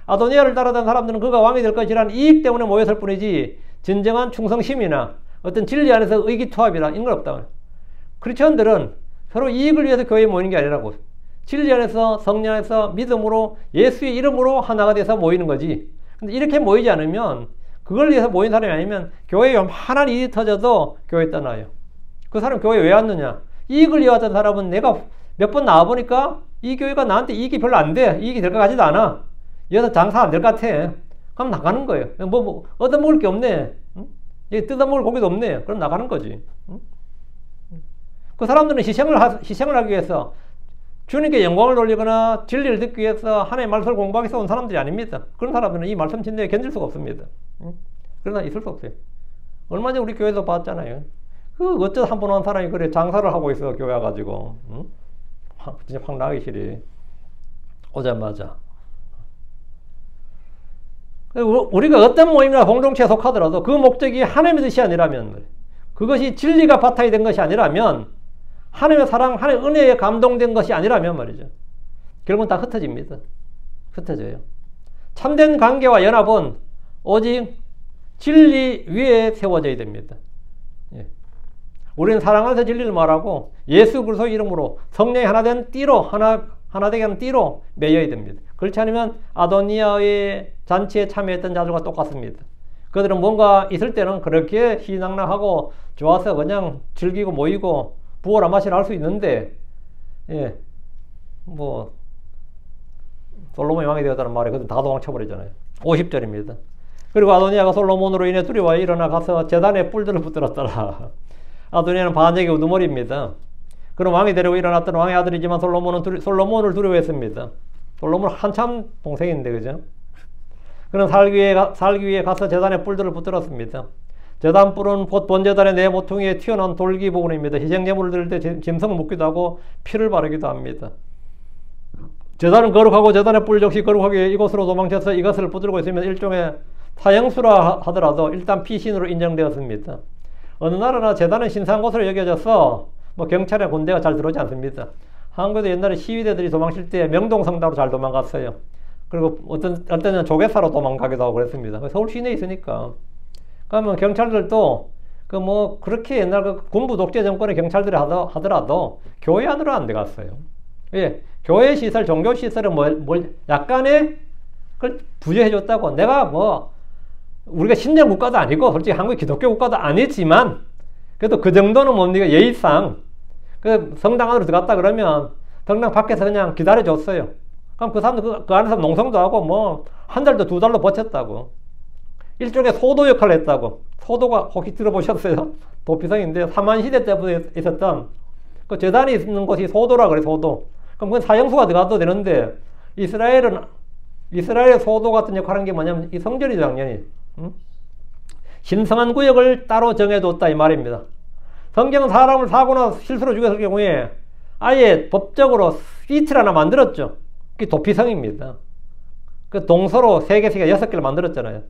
아도니아를 따르던 사람들은 그가 왕이 될 것이라는 이익 때문에 모였을 뿐이지 진정한 충성심이나 어떤 진리 안에서 의기투합이나 이런 건 없다. 크리스천들은 서로 이익을 위해서 교회에 모이는 게 아니라고. 진리 안에서 성령 안에서 믿음으로 예수의 이름으로 하나가 돼서 모이는 거지. 근데 이렇게 모이지 않으면 그걸 위해서 모인 사람이 아니면 교회에 요만한 일이 터져도 교회 떠나요. 그 사람 교회에 왜 왔느냐? 이익을 위해 왔던 사람은 내가 몇 번 나와보니까 이 교회가 나한테 이익이 별로 안 돼. 이익이 될 것 같지도 않아. 여기서 장사 안 될 것 같아. 그럼 나가는 거예요. 뭐 얻어먹을 게 없네. 여기 뜯어먹을 고기도 없네. 그럼 나가는 거지. 그 사람들은 희생을 하기 위해서 주님께 영광을 돌리거나 진리를 듣기 위해서 하나님의 말씀을 공부하기 위해서 온 사람들이 아닙니다. 그런 사람들은 이 말씀 진리에 견딜 수가 없습니다. 그러나 있을 수 없어요. 얼마 전에 우리 교회에서 봤잖아요. 어쩌다 한 번 온 사람이 그래 장사를 하고 있어 교회 와가지고 진짜 확 나가기 싫이 오자마자. 우리가 어떤 모임이나 공동체에 속하더라도 그 목적이 하나님의 뜻이 아니라면 그것이 진리가 바탕이 된 것이 아니라면 하나님의 사랑, 하나님의 은혜에 감동된 것이 아니라면 말이죠. 결국은 다 흩어집니다. 흩어져요. 참된 관계와 연합은 오직 진리 위에 세워져야 됩니다. 예. 우리는 사랑 안에서 진리를 말하고 예수 그리스도의 이름으로 성령이 하나된 띠로 하나 되게 하는 띠로 매여야 됩니다. 그렇지 않으면 아도니아의 잔치에 참여했던 자들과 똑같습니다. 그들은 뭔가 있을 때는 그렇게 희낙낙하고 좋아서 그냥 즐기고 모이고 부어라 마시라 할 수 있는데, 예, 뭐 솔로몬이 왕이 되었다는 말에 그들은 다 도망쳐버리잖아요. 50절입니다. 그리고 아도니아가 솔로몬으로 인해 두려워 일어나 가서 제단에 뿔들을 붙들었더라. 아도니아는 반역의 우두머리입니다. 그럼 왕이 되려고 일어났던 왕의 아들이지만 솔로몬을 두려워했습니다. 솔로몬은 한참 동생인데, 그죠? 그는 살기 위해 가서 제단에 뿔들을 붙들었습니다. 제단 뿔은 곧 번제단의 네 모퉁이에 튀어나온 돌기 부분입니다. 희생제물을 드릴 때 짐승을 묻기도 하고 피를 바르기도 합니다. 제단은 거룩하고 제단의 뿔 역시 거룩하게 이곳으로 도망쳐서 이것을 붙들고 있으면 일종의 사형수라 하더라도 일단 피신으로 인정되었습니다. 어느 나라나 제단은 신성한 곳으로 여겨져서 뭐 경찰이나 군대가 잘 들어오지 않습니다. 한국에도 옛날에 시위대들이 도망칠 때 명동성당으로 잘 도망갔어요. 그리고 어떤 때는 조계사로 도망가기도 하고 그랬습니다. 서울 시내에 있으니까. 그러면 경찰들도 그렇게 옛날 군부 독재 정권의 경찰들이 하더라도 교회 안으로 안 들어갔어요. 예, 교회 시설, 종교 시설은 약간의 그걸 부여해줬다고. 내가 우리가 신장 국가도 아니고, 솔직히 한국이 기독교 국가도 아니지만, 그래도 그 정도는 뭡니까? 예의상. 그 성당 안으로 들어갔다 그러면, 성당 밖에서 그냥 기다려줬어요. 그럼 그 사람들 그 안에서 농성도 하고, 한 달도 두 달도 버텼다고. 일종의 소도 역할을 했다고. 소도가 혹시 들어보셨어요? 도피성인데, 사만시대 때부터 있었던, 그 제단이 있는 곳이 소도라 그래, 소도. 그럼 그건 사형수가 들어가도 되는데, 이스라엘의 소도 같은 역할을 한 게 뭐냐면, 이 성전이죠, 당연히. 신성한 구역을 따로 정해뒀다, 이 말입니다. 성경은 사람을 사고나 실수로 죽였을 경우에 아예 법적으로 이틀 하나 만들었죠. 그게 도피성입니다. 그 동서로 3개, 6개를 만들었잖아요.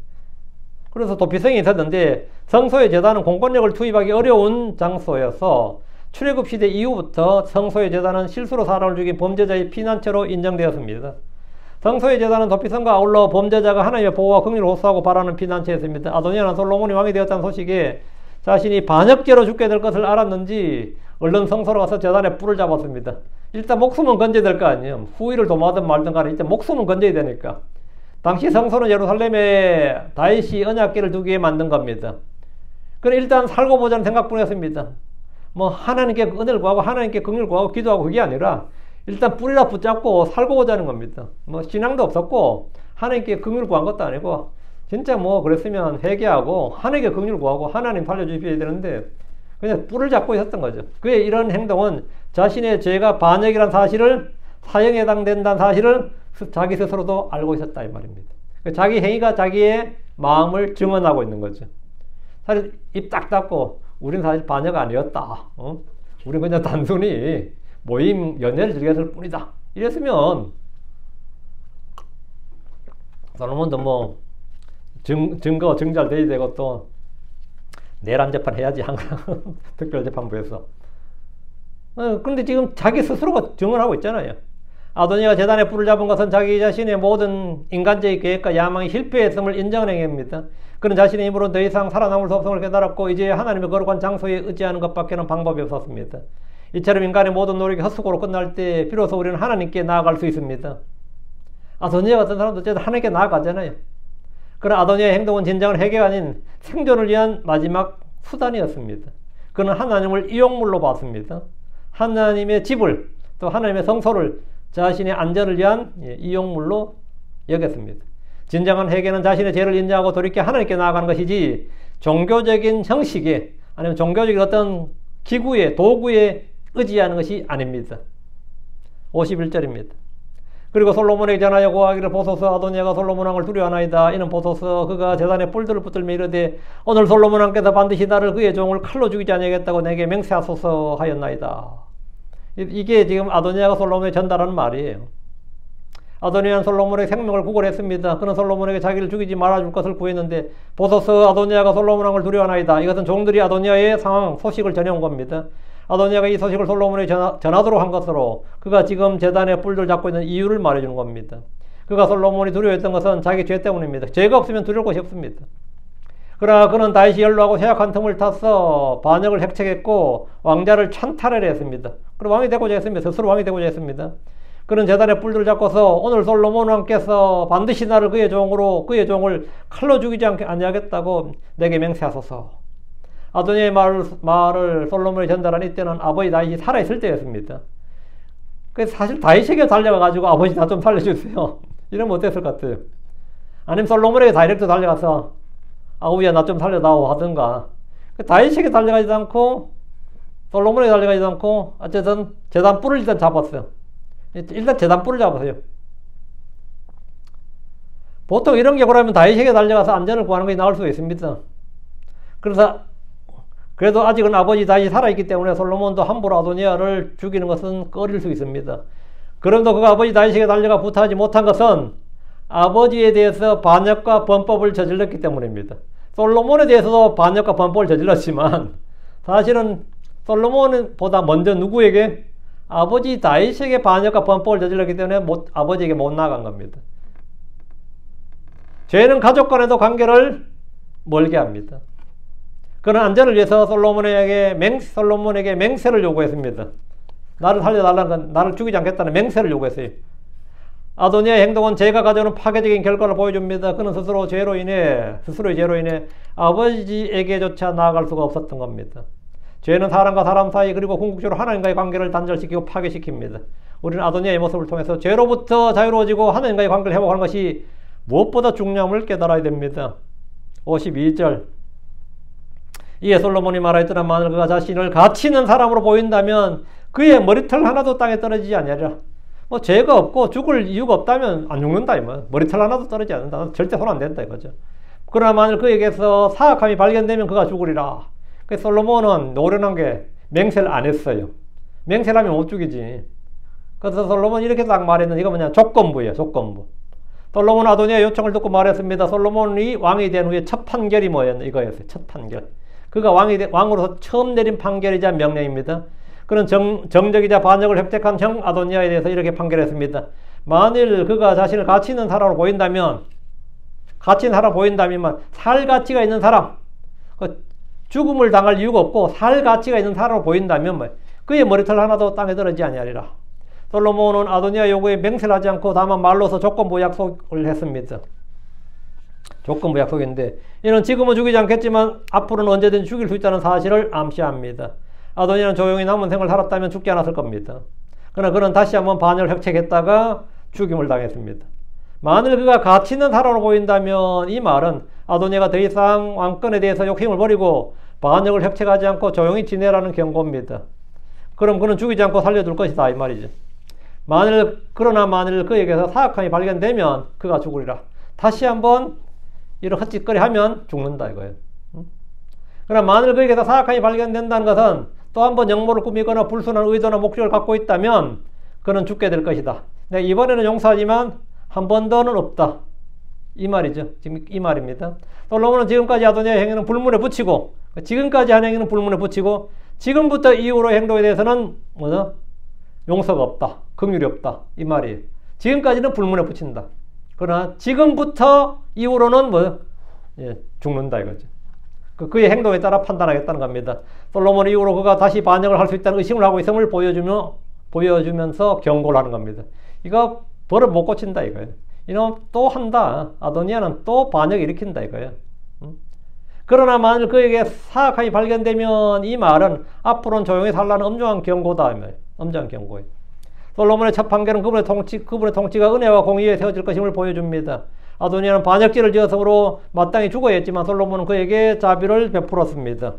그래서 도피성이 있었는데, 성소의 제단은 공권력을 투입하기 어려운 장소여서 출애굽 시대 이후부터 성소의 제단은 실수로 사람을 죽인 범죄자의 피난처로 인정되었습니다. 성소의 제단은 도피성과 아울러 범죄자가 하나님의 보호와 긍휼을 호소하고 바라는 피난처였습니다. 아도니아는 솔로몬이 왕이 되었다는 소식에 자신이 반역죄로 죽게 될 것을 알았는지 얼른 성소로 가서 제단에 뿔을 잡았습니다. 일단 목숨은 건져야 될 거 아니에요. 후위를 도모하든 말든 간에 일단 목숨은 건져야 되니까. 당시 성소는 예루살렘에 다윗이 언약궤를 두기 위해 만든 겁니다. 그럼 일단 살고 보자는 생각뿐이었습니다. 하나님께 은혜를 구하고 하나님께 긍휼을 구하고 기도하고 그게 아니라 일단 뿌리라 붙잡고 살고 보자는 겁니다. 신앙도 없었고 하나님께 긍휼을 구한 것도 아니고 진짜 그랬으면 회개하고 하나님께 긍휼을 구하고 하나님 살려주셔야 되는데 그냥 뿔을 잡고 있었던 거죠. 그의 이런 행동은 자신의 죄가 반역이라는 사실을, 사형에 해당된다는 사실을 자기 스스로도 알고 있었다 이 말입니다. 자기 행위가 자기의 마음을 증언하고 있는 거죠. 사실 입 딱 닫고 우린 사실 반역 아니었다. 우린 그냥 단순히 모임 연애를 즐겼을 뿐이다. 이랬으면 솔로몬도 증거 증자돼야 되고 또 내란 재판 해야지 항상 특별재판부에서. 그런데 지금 자기 스스로가 증언하고 있잖아요. 아도니아가 제단에 뿔을 잡은 것은 자기 자신의 모든 인간적인 계획과 야망이 실패했음을 인정하는 행위입니다. 그는 자신의 힘으로 더 이상 살아남을 수 없음을 깨달았고 이제 하나님의 거룩한 장소에 의지하는 것밖에는 방법이 없었습니다. 이처럼 인간의 모든 노력이 헛수고로 끝날 때 비로소 우리는 하나님께 나아갈 수 있습니다. 아도니아 같은 사람도 어쨌든 하나님께 나아가잖아요. 그러나 아도니아의 행동은 진정한 해결이 아닌 생존을 위한 마지막 수단이었습니다. 그는 하나님을 이용물로 봤습니다. 하나님의 집을 또 하나님의 성소를 자신의 안전을 위한 이용물로 여겼습니다. 진정한 회개는 자신의 죄를 인정하고 돌이켜 하나님께 나아가는 것이지 종교적인 형식에 아니면 종교적인 어떤 기구에 도구에 의지하는 것이 아닙니다. 51절입니다. 그리고 솔로몬에게 전하여 고하기를 보소서 아도니아가 솔로몬 왕을 두려워하나이다. 이는 보소서 그가 제단에 뿔들을 붙들며 이르되 오늘 솔로몬 왕께서 반드시 나를 그의 종을 칼로 죽이지 아니하겠다고 내게 맹세하소서 하였나이다. 이게 지금 아도니아가 솔로몬에 전달하는 말이에요. 아도니아는 솔로몬의 생명을 구걸했습니다. 그는 솔로몬에게 자기를 죽이지 말아줄 것을 구했는데 보소서 아도니아가 솔로몬 왕을 두려워하나이다. 이것은 종들이 아도니아의 상황 소식을 전해온 겁니다. 아도니아가 이 소식을 솔로몬에게 전하도록 한 것으로 그가 지금 제단에 뿔들 잡고 있는 이유를 말해주는 겁니다. 그가 솔로몬이 두려워했던 것은 자기 죄 때문입니다. 죄가 없으면 두려울 것이 없습니다. 그러나 그는 다시 연로하고 쇠약한 틈을 타서 반역을 획책했고 왕자를 찬탈을 했습니다. 그리고 왕이 되고자 했습니다. 스스로 왕이 되고자 했습니다. 그는 제단의 뿔들을 잡고서 오늘 솔로몬 왕께서 반드시 나를 그의 종을 칼로 죽이지 아니하겠다고 내게 맹세하소서. 아도니아의 말을 솔로몬이 전달한 이때는 아버지 다윗이 살아있을 때였습니다. 그래서 사실 다윗에게 달려가가지고 아버지 나 좀 살려주세요. 이러면 어땠을 것 같아요? 아니면 솔로몬에게 다이렉트 달려가서 아우야 나 좀 살려다오 하든가. 다윗에게 달려가지도 않고 솔로몬에게 달려가지도 않고 어쨌든 제단 뿔을 일단 잡았어요. 일단 제단 뿔을 잡았어요. 보통 이런 경우라면 다윗에게 달려가서 안전을 구하는 것이 나을 수 있습니다. 그래도 아직은 아버지 다윗이 살아있기 때문에 솔로몬도 함부로 아도니아를 죽이는 것은 꺼릴 수 있습니다. 그럼도 그가 아버지 다윗에게 달려가 부탁하지 못한 것은 아버지에 대해서 반역과 범법을 저질렀기 때문입니다. 솔로몬에 대해서도 반역과 범법을 저질렀지만 사실은 솔로몬보다 먼저 누구에게? 아버지 다윗에게 반역과 범법을 저질렀기 때문에 아버지에게 못 나간 겁니다. 죄는 가족 간에도 관계를 멀게 합니다. 그는 안전을 위해서 솔로몬에게 맹세를 요구했습니다. 나를 살려달라는 건 나를 죽이지 않겠다는 맹세를 요구했어요. 아도니아의 행동은 죄가 가져오는 파괴적인 결과를 보여줍니다. 그는 스스로의 죄로 인해 아버지에게조차 나아갈 수가 없었던 겁니다. 죄는 사람과 사람 사이 그리고 궁극적으로 하나님과의 관계를 단절시키고 파괴시킵니다. 우리는 아도니아의 모습을 통해서 죄로부터 자유로워지고 하나님과의 관계를 회복하는 것이 무엇보다 중요함을 깨달아야 됩니다. 52절 이에 솔로몬이 말하였더라. 만일 그가 자신을 가치 있는 사람으로 보인다면 그의 머리털 하나도 땅에 떨어지지 아니하리라. 죄가 없고 죽을 이유가 없다면 안 죽는다. 머리털 하나도 떨어지지 않는다. 절대 손 안 댄다 이거죠. 그러나 만일 그에게서 사악함이 발견되면 그가 죽으리라. 그래서 솔로몬은 노련한 게 맹세를 안 했어요. 맹세를 하면 못 죽이지. 그래서 솔로몬이 이렇게 딱 말했는데 이거 뭐냐? 조건부예요. 조건부. 솔로몬 아도니아의 요청을 듣고 말했습니다. 솔로몬이 왕이 된 후에 첫 판결이 뭐였나? 이거였어요. 첫 판결. 그가 왕으로서 처음 내린 판결이자 명령입니다. 그는 정적이자 반역을 획책한 형 아도니아에 대해서 이렇게 판결했습니다. 만일 그가 자신을 가치 있는 사람으로 보인다면 살 가치가 있는 사람, 죽음을 당할 이유가 없고 살 가치가 있는 사람으로 보인다면 그의 머리털 하나도 땅에 떨어지지 아니하리라. 솔로몬은 아도니아 요구에 맹세를 하지 않고 다만 말로서 조건부 약속을 했습니다. 조건부 약속인데 이는 지금은 죽이지 않겠지만 앞으로는 언제든지 죽일 수 있다는 사실을 암시합니다. 아도니아는 조용히 남은 생을 살았다면 죽지 않았을 겁니다. 그러나 그는 다시 한번 반역을 획책했다가 죽임을 당했습니다. 만일 그가 가치 있는 사람으로 보인다면 이 말은 아도니아가 더 이상 왕권에 대해서 욕심을 버리고 반역을 획책하지 않고 조용히 지내라는 경고입니다. 그럼 그는 죽이지 않고 살려둘 것이다 이 말이죠. 그러나 만일 그에게서 사악함이 발견되면 그가 죽으리라. 다시 한번 이런 헛짓거리 하면 죽는다 이거예요. 그러나 만일 그에게서 사악함이 발견된다는 것은 또 한 번 역모를 꾸미거나 불순한 의도나 목적을 갖고 있다면 그는 죽게 될 것이다. 내가 이번에는 용서하지만 한 번 더는 없다. 이 말이죠. 지금 이 말입니다. 솔로몬은 지금까지 아도니아의 행위는 불문에 붙이고 지금까지 한 행위는 불문에 붙이고 지금부터 이후로 행동에 대해서는 용서가 없다. 긍휼이 없다. 이 말이에요. 지금까지는 불문에 붙인다. 그러나 지금부터 이후로는 죽는다 이거죠. 그의 행동에 따라 판단하겠다는 겁니다. 솔로몬 이후로 그가 다시 반역을 할 수 있다는 의심을 하고 있음을 보여주면서 경고를 하는 겁니다. 이거 버릇 못 고친다 이거예요. 이놈 또 한다. 아도니아는 또 반역 일으킨다 이거예요. 그러나 만일 그에게 사악함이 발견되면 이 말은 앞으로는 조용히 살라는 엄중한 경고다. 엄중한 경고예요. 솔로몬의 첫 판결은 그분의 통치가 은혜와 공의에 세워질 것임을 보여줍니다. 아도니아는 반역죄를 지었으므로 마땅히 죽어야 했지만 솔로몬은 그에게 자비를 베풀었습니다.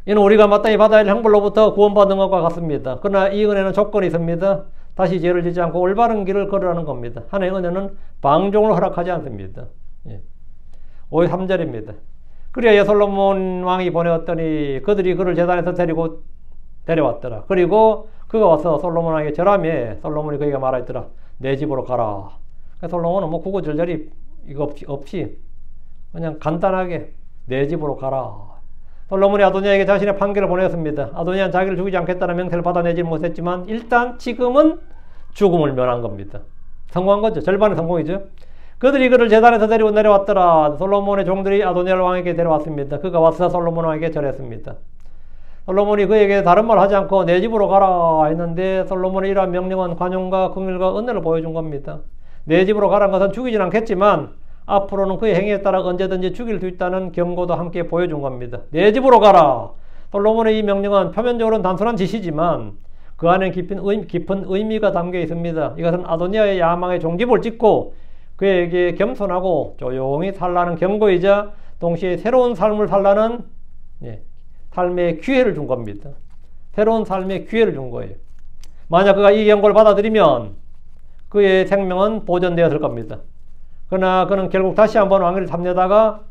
이는 우리가 마땅히 받아야 할 형벌로부터 구원받는 것과 같습니다. 그러나 이 은혜는 조건이 있습니다. 다시 죄를 짓지 않고 올바른 길을 걸으라는 겁니다. 하나님의 은혜는 방종을 허락하지 않습니다. 53절입니다. 그리하여 솔로몬 왕이 보내었더니 그들이 그를 제단에서 데려왔더라. 그리고 그가 와서 솔로몬 왕에게 절하며 솔로몬이 그에게 말하였더라. 내 집으로 가라. 솔로몬은 구구절절히 이거 없이 그냥 간단하게 내 집으로 가라. 솔로몬이 아도니아에게 자신의 판결을 보냈습니다. 아도니아는 자기를 죽이지 않겠다는 명태를 받아내지 못했지만 일단 지금은 죽음을 면한 겁니다. 성공한 거죠. 절반의 성공이죠. 그들이 그를 제단에서 데리고 내려왔더라. 솔로몬의 종들이 아도니아 왕에게 데려왔습니다. 그가 와서 솔로몬 왕에게 절했습니다. 솔로몬이 그에게 다른 말 하지 않고 내 집으로 가라 했는데 솔로몬의 이러한 명령은 관용과 긍휼과 은혜를 보여준 겁니다. 내 집으로 가라는 것은 죽이진 않겠지만 앞으로는 그의 행위에 따라 언제든지 죽일 수 있다는 경고도 함께 보여준 겁니다. 내 집으로 가라. 솔로몬의 이 명령은 표면적으로는 단순한 지시지만 그 안에 깊은 의미가 담겨 있습니다. 이것은 아도니아의 야망의 종집을 찍고 그에게 겸손하고 조용히 살라는 경고이자 동시에 새로운 삶을 살라는 삶의 기회를 준 겁니다. 새로운 삶의 기회를 준 거예요. 만약 그가 이 경고를 받아들이면 그의 생명은 보존되었을 겁니다. 그러나 그는 결국 다시 한번 왕위를 탐내다가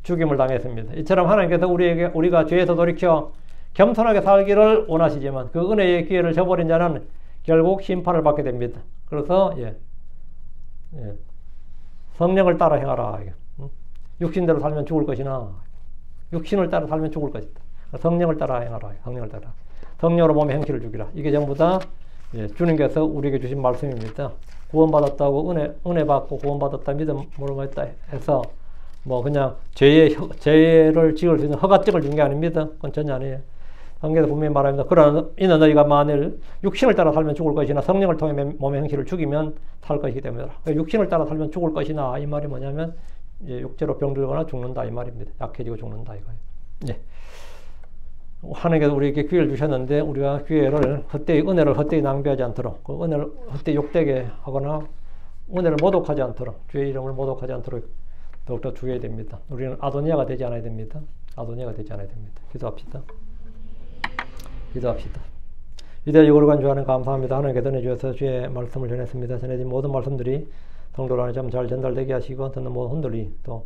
죽임을 당했습니다. 이처럼 하나님께서 우리가 죄에서 돌이켜 겸손하게 살기를 원하시지만 그 은혜의 기회를 저버린 자는 결국 심판을 받게 됩니다. 그래서 성령을 따라 행하라. 육신대로 살면 죽을 것이나 육신을 따라 살면 죽을 것이다. 성령을 따라 행하라. 성령을 따라. 성령으로 몸의 행실을 죽이라. 이게 전부 다 주님께서 우리에게 주신 말씀입니다. 구원받았다고 은혜 받고 구원받았다 믿음으로 했다 해서 뭐 그냥 죄를 지을 수 있는 허가증을 준 게 아닙니다. 그건 전혀 아니에요. 성경에서 분명히 말합니다. 그러나 이는 너희가 만일 육신을 따라 살면 죽을 것이나 성령을 통해 몸의 행실을 죽이면 살 것이기 때문이다. 육신을 따라 살면 죽을 것이나 이 말이 뭐냐면 육체로 병들거나 죽는다 이 말입니다. 약해지고 죽는다 이거예요. 예. 하나님께서 우리에게 기회를 주셨는데 우리가 기회를 헛되이 은혜를 헛되이 낭비하지 않도록 그 은혜를 헛되이 욕되게 하거나 은혜를 모독하지 않도록 주의 이름을 모독하지 않도록 더욱더 주의해야 됩니다. 우리는 아도니아가 되지 않아야 됩니다. 아도니아가 되지 않아야 됩니다. 기도합시다. 기도합시다. 위대하고 거룩한 주 하나님 감사합니다. 하나님께 전해주셔서 주의 말씀을 전했습니다. 전해진 모든 말씀들이 성도 안에 좀 잘 전달되게 하시고 듣는 모든 혼들이 또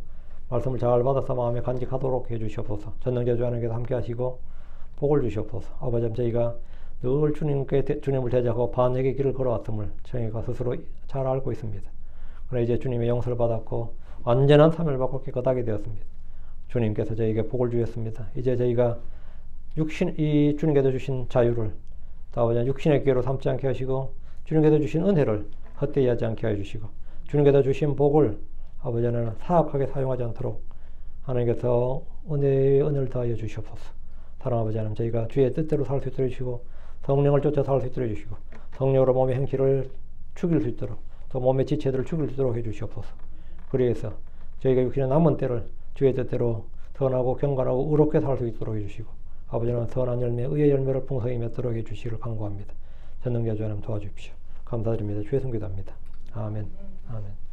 말씀을 잘 받아서 마음에 간직하도록 해주시옵소서. 전능자 주 하나님께서 함께 하시고 복을 주시옵소서. 아버지 저희가 늘 주님을 대적하고 반역의 길을 걸어왔음을 저희가 스스로 잘 알고 있습니다. 그러나 이제 주님의 용서를 받았고 완전한 삶을 받고 깨끗하게 되었습니다. 주님께서 저희에게 복을 주셨습니다. 이제 저희가 이 주님께서 주신 자유를 또 아버지 육신의 기회로 삼지 않게 하시고 주님께서 주신 은혜를 헛되이 하지 않게 해주시고 주님께서 주신 복을 아버지는 사악하게 사용하지 않도록 하나님께서 은혜를 더하여 주시옵소서. 사랑하는 아버지 하나님 저희가 주의 뜻대로 살 수 있도록 해주시고 성령을 쫓아 살 수 있도록 해주시고 성령으로 몸의 행실을 죽일 수 있도록 또 몸의 지체들을 죽일 수 있도록 해주시옵소서. 그래서 저희가 육신의 남은 때를 주의 뜻대로 선하고 경건하고 의롭게 살 수 있도록 해주시고 아버지는 선한 열매, 의의 열매를 풍성히 맺도록 해주시기를 간구합니다. 전능자 주 하나님 도와주십시오. 감사드립니다. 주의 성기도합니다. 아멘. 아멘.